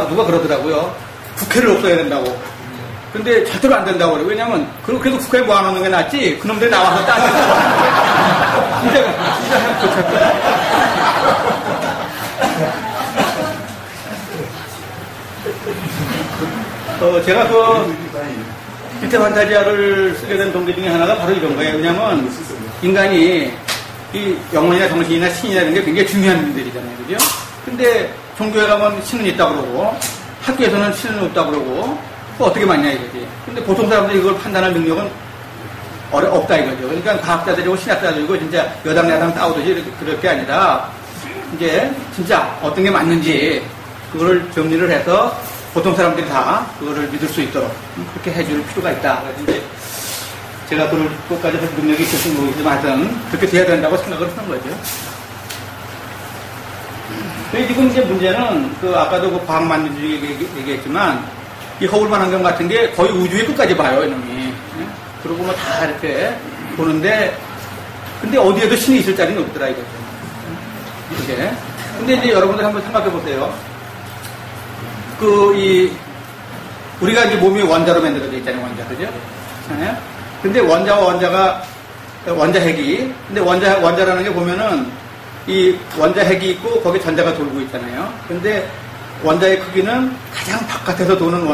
누가 그러더라고요. 국회를 없애야 된다고. 근데 절대로 안 된다고 그래요. 왜냐면, 그래도 국회에 모아놓는 게 낫지. 그놈들이 나와서 따져. 진짜 좋겠다. 제가 기태 판타지아를 쓰게 된 동기 중에 하나가 바로 이런 거예요. 왜냐면, 인간이 이 영혼이나 정신이나 신이라는 게 굉장히 중요한 분들이잖아요. 그죠? 근데, 종교에 가면 신은 있다고 그러고, 학교에서는 신은 없다고 그러고, 어떻게 맞냐 이거지. 근데 보통 사람들이 이걸 판단할 능력은 없다 이거죠. 그러니까 과학자들이고 신학자들이고 진짜 여당 야당 싸우듯이 그럴 게 아니라, 이제 진짜 어떤 게 맞는지, 그거를 정리를 해서 보통 사람들이 다 그거를 믿을 수 있도록 그렇게 해줄 필요가 있다. 그래서 이제 제가 그걸 끝까지 할 능력이 있을지 모르겠지만 하여튼 그렇게 돼야 된다고 생각을 하는 거죠. 지금 이제 문제는 아까도 과학 만능주의 얘기했지만 이 허블만 환경 같은 게 거의 우주의 끝까지 봐요, 이놈이. 그러고 뭐 다 이렇게 보는데, 근데 어디에도 신이 있을 자리는 없더라 이거죠. 이렇게. 근데 이제 여러분들 한번 생각해 보세요. 우리가 이제 몸이 원자로 만들어져 있잖아요, 원자, 그죠? 네? 근데 원자핵이, 근데 원자라는 게 보면은 이 원자핵이 있고 거기 전자가 돌고 있잖아요. 근데 원자의 크기는 가장 바깥에서 도는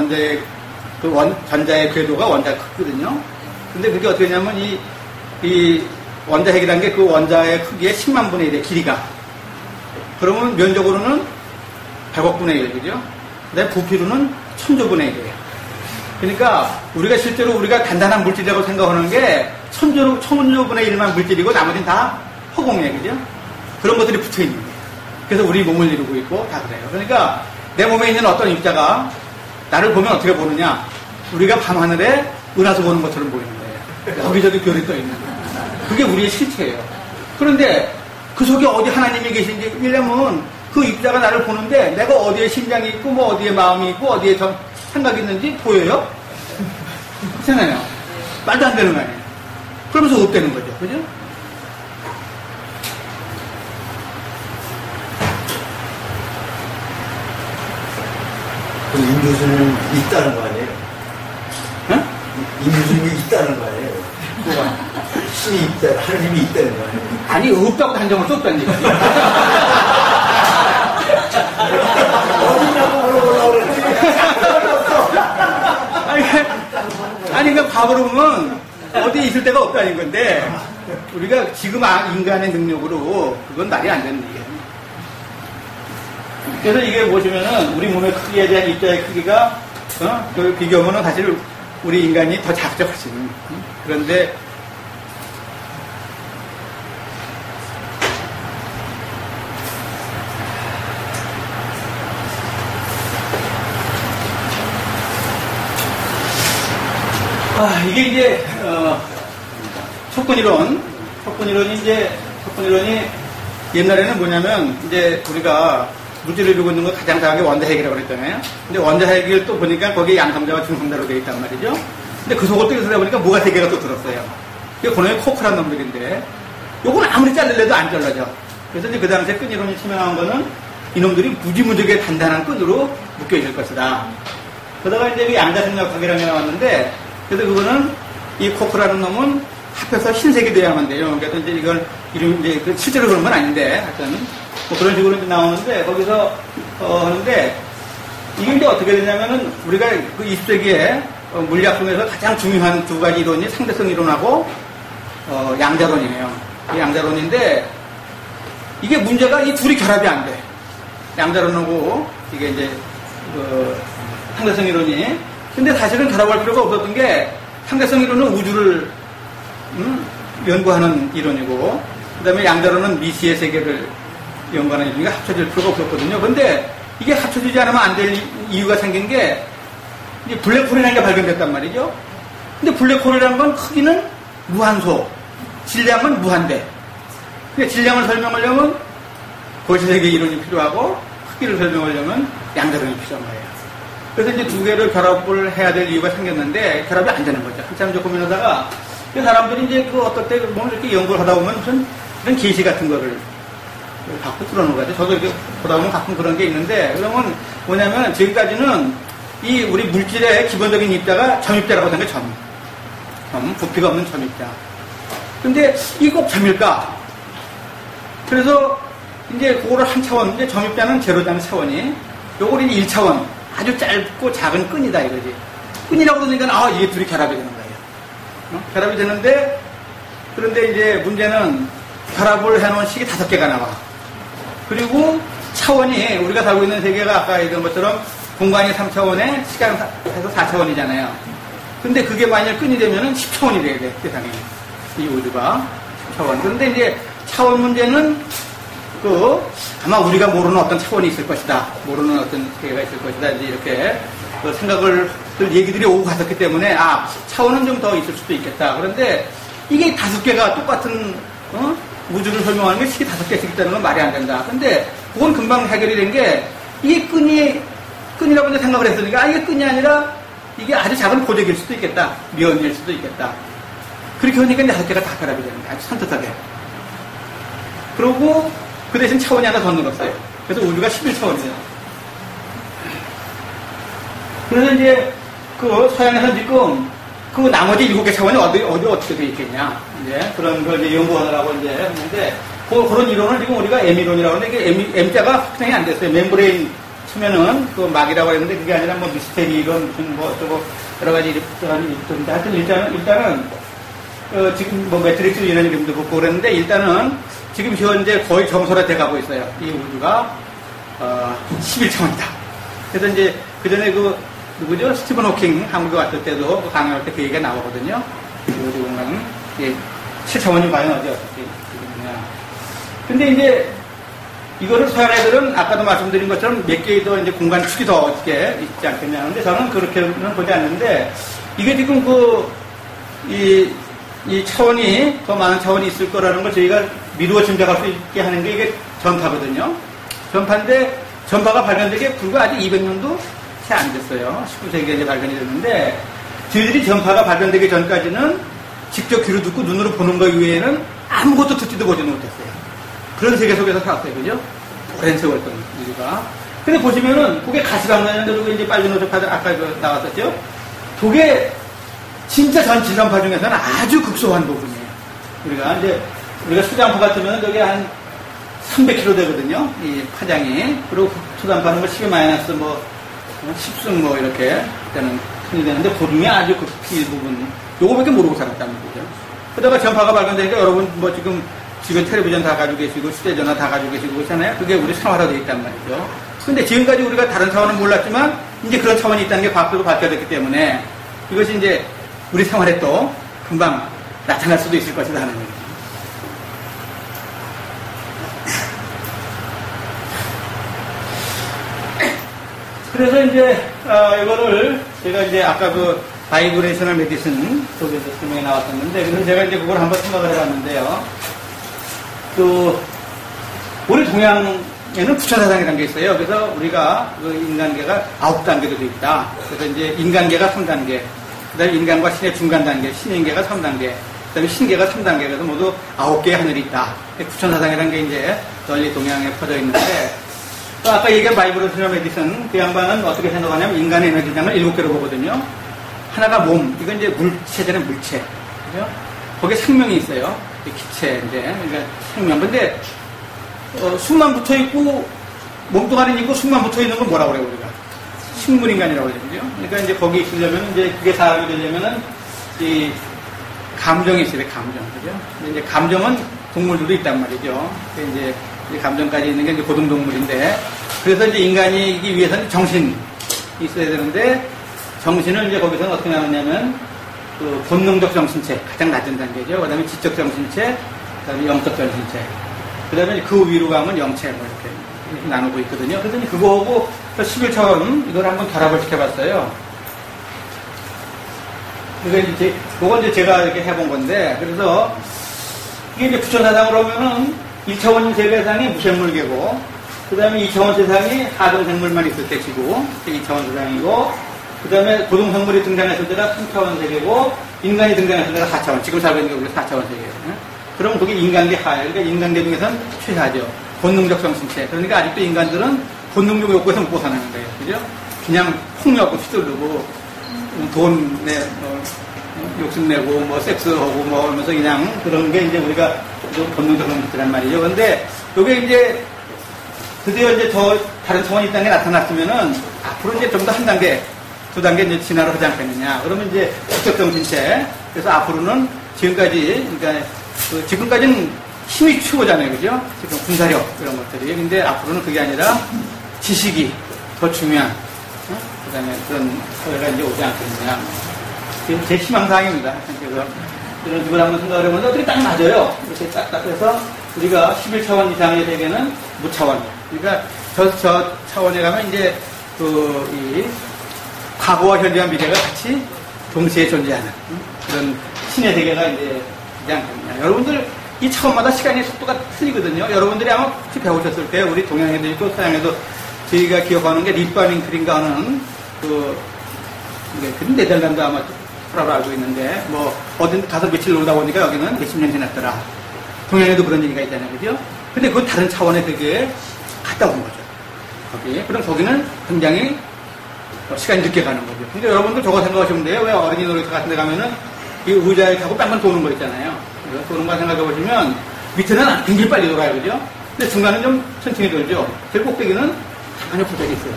전자의 궤도가 원자 크거든요. 근데 그게 어떻게 되냐면 이 원자핵이라는 게 그 원자의 크기의 10만 분의 1의 길이가. 그러면 면적으로는 100억 분의 1, 그죠? 그다음에 부피로는 1000조분의 1이에요. 그러니까 우리가 실제로 우리가 단단한 물질이라고 생각하는 게 1000조분의 1만 물질이고 나머지는 다 허공이에요, 그죠? 그런 것들이 붙어 있는 거예요. 그래서 우리 몸을 이루고 있고 다 그래요. 그러니까 내 몸에 있는 어떤 입자가 나를 보면 어떻게 보느냐? 우리가 밤하늘에 은하수 보는 것처럼 보이는 거예요. 여기저기 별이 떠 있는 거예요. 그게 우리의 실체예요. 그런데 그 속에 어디 하나님이 계신지, 왜냐면 그 입자가 나를 보는데 내가 어디에 심장이 있고 뭐 어디에 마음이 있고 어디에 생각이 있는지 보여요? 그렇잖아요. 말도 안 되는 거 아니에요. 그러면서 없다는 거죠. 그죠? 인교수는 있다는 거 아니에요? 응? 인교수님이 있다는 거 아니에요? 뭐가? 신이 있다, 하나님이 있다는 거 아니에요? 아니, 없다고 단정을 썼다는 얘기지. 어디냐고 물어보려고 그랬지. 아니, 그러니까 과거로 보면 어디에 있을 데가 없다는 건데, 우리가 지금 인간의 능력으로 그건 말이 안 되는 얘기예요. 그래서 이게 보시면은 우리 몸의 크기에 대한 입자의 크기가 그 비교하면은 사실 우리 인간이 더 작죠, 훨씬. 그런데 이게 이제, 촉근이론이 옛날에는 뭐냐면, 이제 우리가 물질을 이루고 있는 거 가장 작은 게 원자핵이라고 그랬잖아요. 근데 원자핵을 또 보니까 거기에 양성자와 중성자로 되어 있단 말이죠. 근데 그 속을 또 보니까 뭐가 3개가 또 들었어요. 이게 그놈이 코크란 놈들인데, 요건 아무리 자르려도 안 잘라져. 그래서 이제 그 당시에 끈이론이 치명한 거는 이놈들이 무지무지하게 단단한 끈으로 묶여있을 것이다. 그러다가 이제 그 양자생략학이라는 게 나왔는데, 그래서 그거는 이 코크라는 놈은 합해서 흰색이 돼야만 돼요. 그래서 이제 이걸 이제 실제로 그런 건 아닌데, 하여튼 뭐 그런 식으로 이제 나오는데 거기서 하는데 이게 이제 어떻게 되냐면은 우리가 그 20세기에 물리학 중에서 가장 중요한 두 가지 이론이 상대성 이론하고 양자론이에요. 이 양자론인데 이게 문제가 이 둘이 결합이 안 돼. 양자론하고 이게 이제 상대성 이론이. 근데 사실은 결합할 필요가 없었던 게 상대성 이론은 우주를 연구하는 이론이고 그다음에 양자론은 미시의 세계를 연구하는 이론이니까 합쳐질 필요가 없었거든요. 근데 이게 합쳐지지 않으면 안 될 이유가 생긴 게 이제 블랙홀이라는 게 발견됐단 말이죠. 근데 블랙홀이라는 건 크기는 무한소, 질량은 무한대. 근데 질량을 설명하려면 거시세계 이론이 필요하고 크기를 설명하려면 양자론이 필요한 거예요. 그래서 이제 두 개를 결합을 해야 될 이유가 생겼는데 결합이 안 되는 거죠. 한참 좀 고민하다가 그 사람들이 이제 그 어떨 때 뭐 이렇게 연구를 하다 보면 무슨 이런 계시 같은 거를 갖고 틀어놓은 거죠. 저도 이렇게 보다 보면 가끔 그런 게 있는데 그러면 뭐냐면 지금까지는 이 우리 물질의 기본적인 입자가 점입자라고 하는 게 점, 부피가 없는 점입자. 근데 이게 꼭 점일까? 그래서 이제 그거를 한 차원, 이제 점입자는 제로잖아요, 차원이. 요걸 이제 1차원, 아주 짧고 작은 끈이다 이거지. 끈이라고 그러니까 이게 둘이 결합이 되는 거예요. 결합이 되는데 그런데 이제 문제는 결합을 해놓은 식이 5개가 나와. 그리고 차원이 우리가 살고 있는 세계가 아까 얘기한 것처럼 공간이 3차원에 시간에서 4차원이잖아요. 근데 그게 만약 끈이 되면은 10차원이 돼야 돼, 세상에. 이 우주가 10차원. 그런데 이제 차원 문제는 아마 우리가 모르는 어떤 차원이 있을 것이다. 모르는 어떤 세계가 있을 것이다. 이제 이렇게 생각을, 얘기들이 오고 갔었기 때문에, 차원은 좀 더 있을 수도 있겠다. 그런데 이게 5개가 똑같은, 우주를 설명하는 게 식이 5개씩 있다는 건 말이 안 된다. 근데 그건 금방 해결이 된 게, 이게 끈이라고 생각을 했으니까, 이게 끈이 아니라 이게 아주 작은 고적일 수도 있겠다. 미연일 수도 있겠다. 그렇게 하니까 5개가 다 결합이 되는 거예요. 아주 산뜻하게. 그러고 그 대신 차원이 하나 더 늘었어요. 그래서 우주가 11차원이에요. 그래서 이제 서양에서 지금 나머지 7개 차원이 어디 어떻게 돼 있겠냐. 이제 그런 걸 이제 연구하느라고 이제 했는데 그런 이론을 지금 우리가 M이론이라고 하는데 이게 M자가 확정이 안 됐어요. 멤브레인 치면은 막이라고 했는데 그게 아니라 미스테리 이론 무슨 어쩌고 여러 가지 이론이 있던데 하여튼 일단은 지금 매트릭스 이런 이름도 붙고 그랬는데 일단은 지금 현재 거의 정설화돼 가고 있어요. 이 우주가 11차원이다. 그래서 이제 그 전에 누구죠? 스티븐 호킹 한국에 왔을 때도 강의할 때 그 얘기가 나오거든요. 우주 공간은 7차원이 과연 어디 어떻게 되느냐. 근데 이제 이거를 서양 애들은 아까도 말씀드린 것처럼 몇 개의 더 이제 공간 축이 더 어떻게 있지 않겠냐 하는데 저는 그렇게는 보지 않는데 이게 지금 이 차원이 더 많은 차원이 있을 거라는 걸 저희가 미루어 짐작할 수 있게 하는 게 이게 전파거든요. 전파인데 전파가 발견되게 불과 아직 200년도 채 안 됐어요. 19세기에 이제 발견이 됐는데 저희들이 전파가 발견되기 전까지는 직접 귀로 듣고 눈으로 보는 것 이외에는 아무것도 듣지도 보지도 못했어요. 그런 세계 속에서 살았어요. 그죠? 오랜 세월 동안 우리가. 근데 보시면은 그게 가시방면인데 그리고 이제 빨간 옷을 아까 나왔었죠? 그게 진짜 전지전파 중에서는 아주 극소한 부분이에요. 우리가 수장파 같으면 저게 한 300km 되거든요. 이 파장이. 그리고 수단파는 12 마이너스 10승 이렇게 되는 편이 되는데 그 중에 아주 극히 일부분 요거밖에 모르고 살았다는 거죠. 그러다가 전파가 발견되니까 여러분 지금 집에 텔레비전 다 가지고 계시고 휴대전화 다 가지고 계시고 그렇잖아요. 그게 우리 생활화되어 있단 말이죠. 근데 지금까지 우리가 다른 차원은 몰랐지만 이제 그런 차원이 있다는 게 과학적으로 밝혀졌기 때문에 이것이 이제 우리 생활에 또 금방 나타날 수도 있을 것이다 하는 거죠. 그래서 이제 이거를 제가 이제 아까 바이브레이셔널 메디슨 속에서 설명이 나왔었는데, 그래서 제가 이제 그걸 한번 생각을 해봤는데요. 우리 동양에는 부처사상이라는 게 있어요. 그래서 우리가 그 인간계가 9단계도 돼 있다. 그래서 이제 인간계가 3단계, 그 다음에 인간과 신의 중간 단계, 신인계가 3단계, 그 다음에 신계가 3단계, 그래서 모두 9개의 하늘이 있다. 부처사상이라는 게 이제 널리 동양에 퍼져 있는데, 또 아까 얘기한 바이브레이셔널 메디슨, 그 양반은 어떻게 생각하냐면 인간의 에너지장을 7개로 보거든요. 하나가 몸, 이건 이제 물체잖아요, 물체. 그죠? 거기에 생명이 있어요. 기체인데, 그러니까 생명. 근데, 숨만 붙어 있고, 몸뚱아리 있고, 숨만 붙어 있는 건 뭐라고 그래요, 우리가? 식물인간이라고 그러죠. 그러니까 이제 거기 있으려면, 이제 그게 사람이 되려면은, 이, 감정이 있어야 돼, 감정. 그죠? 근데 이제 감정은 동물들도 있단 말이죠. 이제 감정까지 있는 게 이제 고등동물인데, 그래서 이제 인간이기 위해서는 정신이 있어야 되는데, 정신을 이제 거기서는 어떻게 나누냐면, 그 본능적 정신체, 가장 낮은 단계죠. 그 다음에 지적 정신체, 그 다음에 영적 정신체. 그 다음에 그 위로 가면 영체, 뭐 이렇게 나누고 있거든요. 그래서 그거하고 11차원 이걸 한번 결합을 시켜봤어요. 그건 이제 제가 이렇게 해본 건데, 그래서 이게 이제 부처사상으로 하면은 1차원 세계상이 무생물계고, 그 다음에 2차원 세상이 하등생물만 있을 때 지구, 2차원 세상이고, 그 다음에 고등생물이 등장했을 때가 3차원 세계고, 인간이 등장했을 때가 4차원, 지금 살고 있는 게 4차원 세계예요. 그럼 그게 인간계 하예요. 그러니까 인간계 중에서는 최하죠. 본능적 정신체. 그러니까 아직도 인간들은 본능적 욕구에서 못 벗어나는 거예요. 그죠? 그냥 폭력하고 휘둘르고, 돈 내, 욕심내고, 뭐, 섹스하고, 뭐, 하면서 그냥 그런 게 이제 우리가 본능적 정신체란 말이죠. 근데, 요게 이제, 드디어 이제 다른 차원이 있다는 게 나타났으면은, 앞으로 이제 좀 더 한 단계, 2단계 이제 진화를 하지 않겠느냐. 그러면 이제 지적 정신체. 그래서 앞으로는 지금까지, 그러니까, 지금까지는 힘이 최고잖아요. 그죠? 지금 군사력, 이런 것들이. 근데 앞으로는 그게 아니라 지식이 더 중요한, 그 다음에 그런 사회가 이제 오지 않겠느냐. 지금 제 희망사항입니다. 그래서 이런 식으로 한번 생각을 해보는데 어떻게 딱 맞아요. 이렇게 딱 해서 우리가 11차원 이상의 세계는 무차원. 그러니까 저 차원에 가면 이제 이 과거와 현재와 미래가 같이 동시에 존재하는 그런 신의 세계가 이제 되지 않겠느냐. 여러분들 이 차원마다 시간의 속도가 틀리거든요. 여러분들이 아마 혹시 배우셨을 거예요. 우리 동양에도 있고 서양에도 저희가 기억하는 게 립바닝크린가 하는 그 네덜란드 아마 프라로 알고 있는데 뭐 어딘 가서 며칠 놀다 보니까 여기는 몇십 년 지났더라. 동양에도 그런 얘기가 있잖아요. 그죠? 근데 그건 다른 차원의 세계에 갔다 온 거죠. 거기. 그럼 거기는 굉장히 시간이 늦게 가는 거죠. 근데 여러분들 저거 생각하시면 돼요. 왜 어린이 놀이터 같은 데 가면은 이 의자에 타고 빵빵 도는 거 있잖아요. 도는 거 생각해 보시면 밑에는 굉장히 빨리 돌아요. 그죠? 근데 중간은 좀 천천히 돌죠. 제일 꼭대기는 가만히 부탁이 있어요.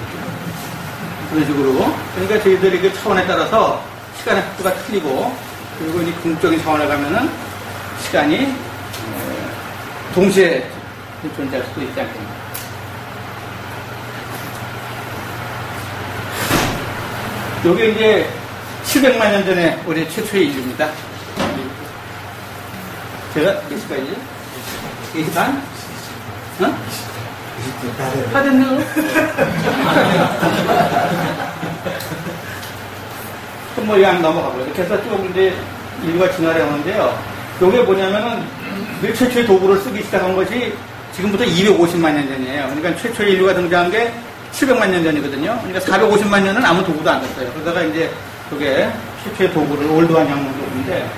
그런 식으로. 그러니까 저희들이 그 차원에 따라서 시간의 속도가 틀리고, 그리고 이 궁극적인 차원에 가면은 시간이 동시에 존재할 수도 있지 않겠나. 요게 이제 700만 년 전에 우리 최초의 인류입니다. 제가 몇 시까지? 20반? 어? 다 됐네요. 뭐, 양 넘어가고요. 이렇게 해서 쭉 이제 인류가 진화를 하는데요. 요게 뭐냐면은, 최초의 도구를 쓰기 시작한 것이 지금부터 250만 년 전이에요. 그러니까 최초의 인류가 등장한 게 700만 년 전이거든요. 그러니까 450만 년은 아무 도구도 안 됐어요. 그러다가 이제 그게 최초의 도구를 올드한 혁명 도구인데,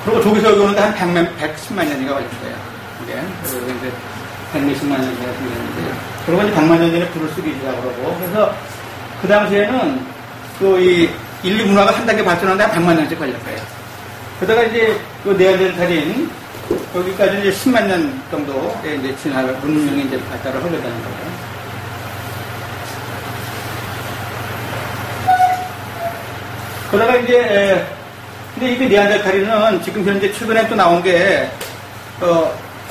그리고 저기서 여기 오는데 한 110만 년이가 걸렸어요. 이게. 그리고 이제 120만 년 전에 생겼는데, 그리고 이제 100만 년 전에 불을 쓰기 시작을 하고, 그래서 그 당시에는 또 이 인류 문화가 한 단계 발전하는데 한 100만 년씩 걸렸어요. 그러다가 이제 그 네안데르탈인 여기까지 이제 10만 년 정도의 이제 진화를, 문명이 이제 발달을 하려다는 거예요. 그러다가 이제, 근데 이게 네안데르탈인은 지금 현재 최근에 또 나온 게,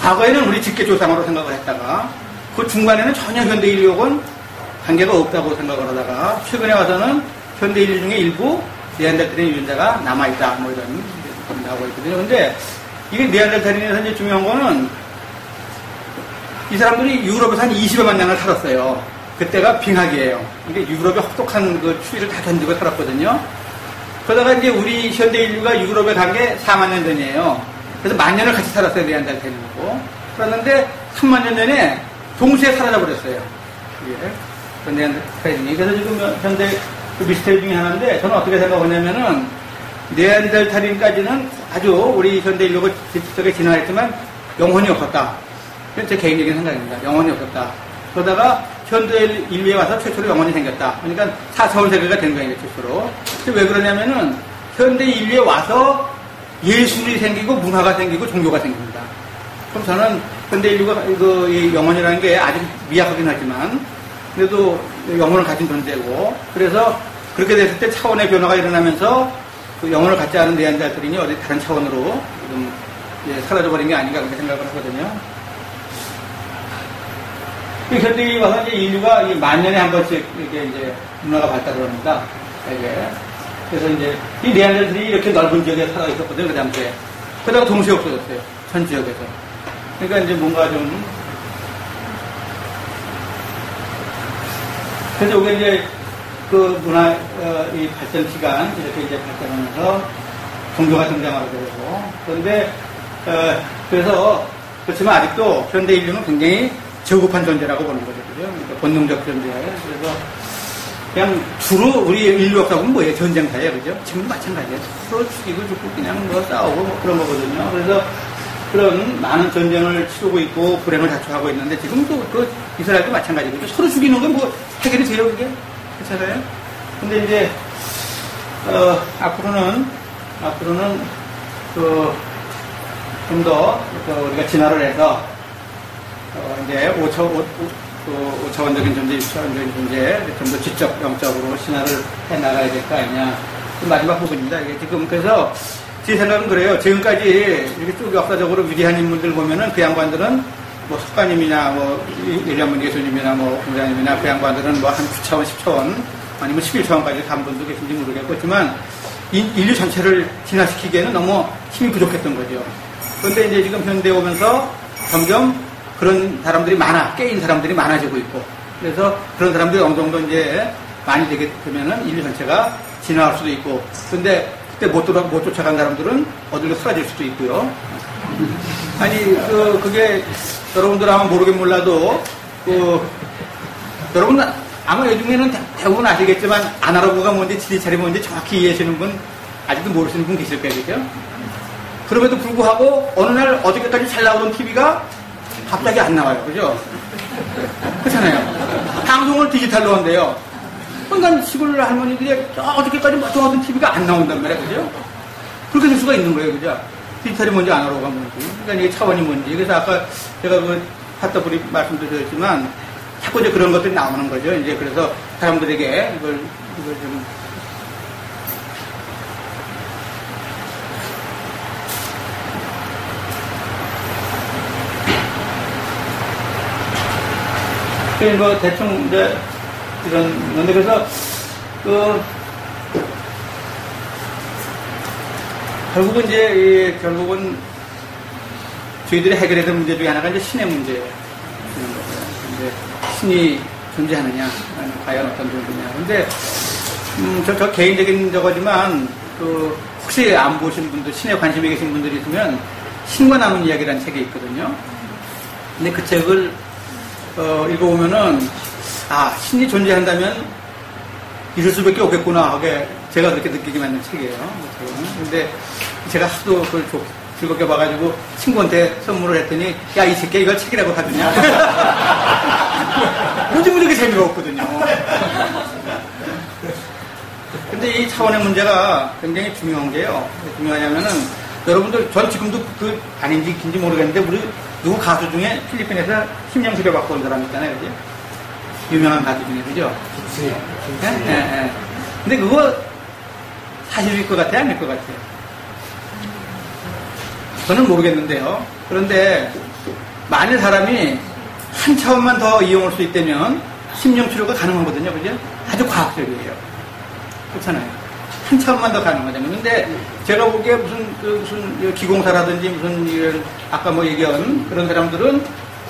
과거에는 우리 직계조상으로 생각을 했다가, 그 중간에는 전혀 현대 인류하고는 관계가 없다고 생각을 하다가, 최근에 와서는 현대 인류 중에 일부 네안데르탈인 유전자가 남아있다, 뭐 이런, 나오고 있거든요. 근데 이게 네안데르탈인에서 이제 중요한 거는, 이 사람들이 유럽에서 한 20여만 년을 살았어요. 그때가 빙하기예요. 이게 유럽의 혹독한 그 추위를 다 견디고 살았거든요. 그러다가 이제 우리 현대 인류가 유럽에 간 게 4만 년 전이에요. 그래서 만 년을 같이 살았어요. 네안데르탈인 거고. 그랬는데 3만 년 전에 동시에 사라져버렸어요. 예. 네안데르탈인이. 그래서 지금 현대 미스터리 중에 하나인데 저는 어떻게 생각하냐면은 네안데르탈인까지는 아주 우리 현대 인류가 지속적에 진화했지만 영혼이 없었다. 그건 제 개인적인 생각입니다. 영혼이 없었다. 그러다가 현대 인류에 와서 최초로 영혼이 생겼다. 그러니까 4차원 세계가 된 거예요, 최초로. 왜 그러냐면은 현대 인류에 와서 예술이 생기고 문화가 생기고 종교가 생깁니다. 그럼 저는 현대 인류가 이 영혼이라는 게 아직 미약하긴 하지만 그래도 영혼을 가진 존재고 그래서 그렇게 됐을 때 차원의 변화가 일어나면서 그 영혼을 갖지 않은 네안데르탈인이 어디 다른 차원으로 좀 사라져버린 게 아닌가 그렇게 생각을 하거든요. 현대에 와서 이제 인류가 만 년에 한 번씩 이렇게 이제 문화가 발달을 합니다. 이게. 그래서 이제 이 네안데르탈이 이렇게 넓은 지역에 살아 있었거든요. 그 당시에. 그러다가 동시에 없어졌어요. 전 지역에서. 그러니까 이제 뭔가 좀. 그래서 이게 이제 그 문화, 이 발전 시간, 이렇게 이제 발전하면서 종교가 등장하게 되고. 그런데, 그래서, 그렇지만 아직도 현대 인류는 굉장히 저급한 존재라고 보는 거죠. 그죠? 그러니까 본능적 존재. 그래서 그냥 주로 우리 인류 역사 보면 뭐예요? 전쟁사예요. 그죠? 지금도 마찬가지예요. 서로 죽이고 죽고 그냥 뭐 싸우고 뭐 그런 거거든요. 그래서 그런 많은 전쟁을 치르고 있고 불행을 자초하고 있는데 지금도 그 이스라엘도 마찬가지거든요. 서로 죽이는 건 뭐 해결이 돼요, 그게? 그렇잖아요? 근데 이제, 앞으로는 좀 더 우리가 진화를 해서 이제 5차원적인 존재, 6차원적인 존재, 좀 더 지적, 영적으로 신화를 해 나가야 될 거 아니냐. 마지막 부분입니다. 이게 지금, 그래서, 제 생각은 그래요. 지금까지 이렇게 쭉 역사적으로 위대한 인물들 보면은 그 양반들은 뭐 석가님이나 뭐 일련문 예수님이나 뭐 공자님이나 그 양반들은 뭐 한 9차원, 10차원, 아니면 11차원까지 간 분도 계신지 모르겠지만, 인류 전체를 진화시키기에는 너무 힘이 부족했던 거죠. 그런데 이제 지금 현대에 오면서 점점 그런 사람들이 깨인 사람들이 많아지고 있고, 그래서 그런 사람들이 어느 정도 이제 많이 되게 되면은 인류 전체가 진화할 수도 있고, 근데 그때 못 쫓아간 사람들은 어디로 사라질 수도 있고요. 아니, 그게 여러분들 아마 모르긴 몰라도, 여러분 아마 요즘에는 대부분 아시겠지만, 아날로그가 뭔지 디지털이 뭔지 정확히 이해하시는 분, 아직도 모르시는 분 계실 거예요, 그죠? 그럼에도 불구하고, 어느 날 어저께까지 잘 나오던 TV가 갑자기 안 나와요. 그죠? 그렇잖아요. 방송을 디지털로 한대요. 그러니까 시골 할머니들이 어저께까지 멀쩡하던 TV가 안 나온단 말이에요. 그죠? 그렇게 될 수가 있는 거예요. 그죠? 디지털이 뭔지 아날로그가 뭔지. 그러니까 이게 차원이 뭔지. 그래서 아까 제가 핫더블이 말씀도 드렸지만 자꾸 이제 그런 것들이 나오는 거죠. 이제 그래서 사람들에게 이걸 좀 뭐 대충 이제 이런 건데 그래서 결국은 저희들이 해결해야 될 문제 중에 하나가 이제 신의 문제예요. 이제 신이 존재하느냐, 과연 어떤 존재냐. 근데 저 개인적인 저거지만 혹시 안 보신 분들, 신에 관심이 계신 분들이 있으면 신과 남은 이야기라는 책이 있거든요. 근데 그 책을 읽어보면은, 신이 존재한다면 이럴 수밖에 없겠구나 하게 제가 그렇게 느끼게 만든 책이에요. 근데 제가 하도 그걸 즐겁게 봐가지고 친구한테 선물을 했더니, 야, 이 새끼야, 이걸 책이라고 사주냐? 요즘은 이렇게 재미가 없거든요. 근데 이 차원의 문제가 굉장히 중요한 게요. 중요하냐면은, 여러분들, 전 지금도 아닌지 모르겠는데, 우리 누구 가수 중에 필리핀에서 심령 치료 받고 온 사람 있잖아요, 그죠? 유명한 가수 중에, 그죠? 그치. 네. 근데 그거 사실일 것 같아요? 아닐 것 같아요? 저는 모르겠는데요. 그런데 만일 사람이 한 차원만 더 이용할 수 있다면 심령 치료가 가능하거든요, 그죠? 아주 과학적이에요. 그렇잖아요. 한 차원만 더 가능하다면. 근데 제가 보기에 무슨 기공사라든지 무슨 아까 뭐 얘기한 그런 사람들은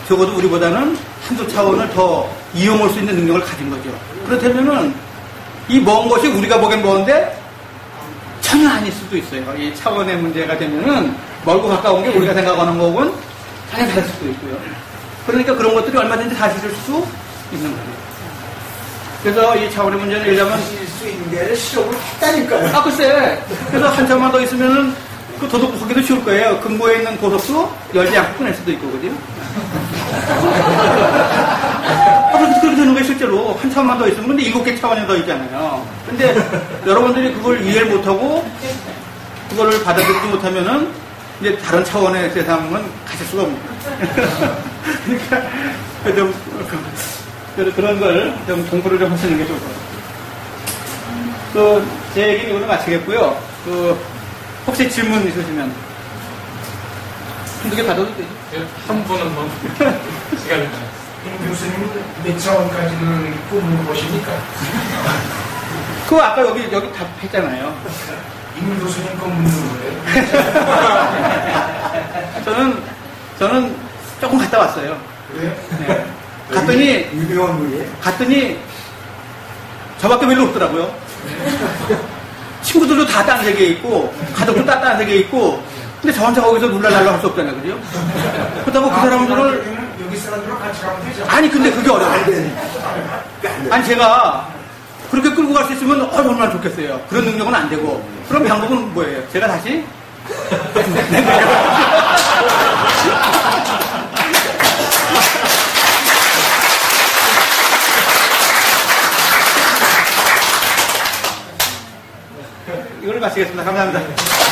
적어도 우리보다는 한두 차원을 더 이용할 수 있는 능력을 가진 거죠. 그렇다면은 이 먼 것이 우리가 보기엔 먼데 전혀 아닐 수도 있어요. 이 차원의 문제가 되면은 멀고 가까운 게 우리가 생각하는 거고는 전혀 다를 수도 있고요. 그러니까 그런 것들이 얼마든지 사실일 수 있는 거예요. 그래서 이 차원의 문제는 얘기하면 수 있는 게 아니라 실험을 했다니까요. 아, 글쎄. 그래서 한참만 더 있으면은 그 도둑 보기도 쉬울 거예요. 금고에 있는 보석도 열지 않고 꺼낼 수도 있고, 그죠? 그렇게 되는 거예요, 실제로. 한참만 더 있으면. 근데 7개 차원이 더 있잖아요. 근데 여러분들이 그걸 이해를 못하고, 그거를 받아들이지 못하면은, 이제 다른 차원의 세상은 가실 수가 없는 거예요. 그러니까, 좀, 그런 걸 좀 공부를 좀 하시는 게 좋을 것 같아요. 제 얘기는 오늘 마치겠고요. 혹시 질문 있으시면 한두 개 받아도 되죠? 한 분은 뭐 시간이 나요. 임 교수님은 몇 차원까지는 꿈을 보십니까? 그거 아까 여기 답했잖아요. 임 교수님 거 묻는 거예요? 저는 조금 갔다 왔어요. 그래요? 네. 갔더니 유명한 분이에요? 갔더니 저밖에 별로 없더라고요. 친구들도 다 딴 세계에 있고 가족도 다 딴 세계에 있고 근데 저 혼자 거기서 놀랄랄라 할 수 없잖아요, 그죠? 그렇다고 그 사람들을 여기 사람들랑 같이 가면 되죠. 아니 근데 그게 어려워요. 아니 제가 그렇게 끌고 갈 수 있으면 얼마나 좋겠어요. 그런 능력은 안 되고 그럼 방법은 뭐예요? 제가 다시 이걸 마치겠습니다. 감사합니다.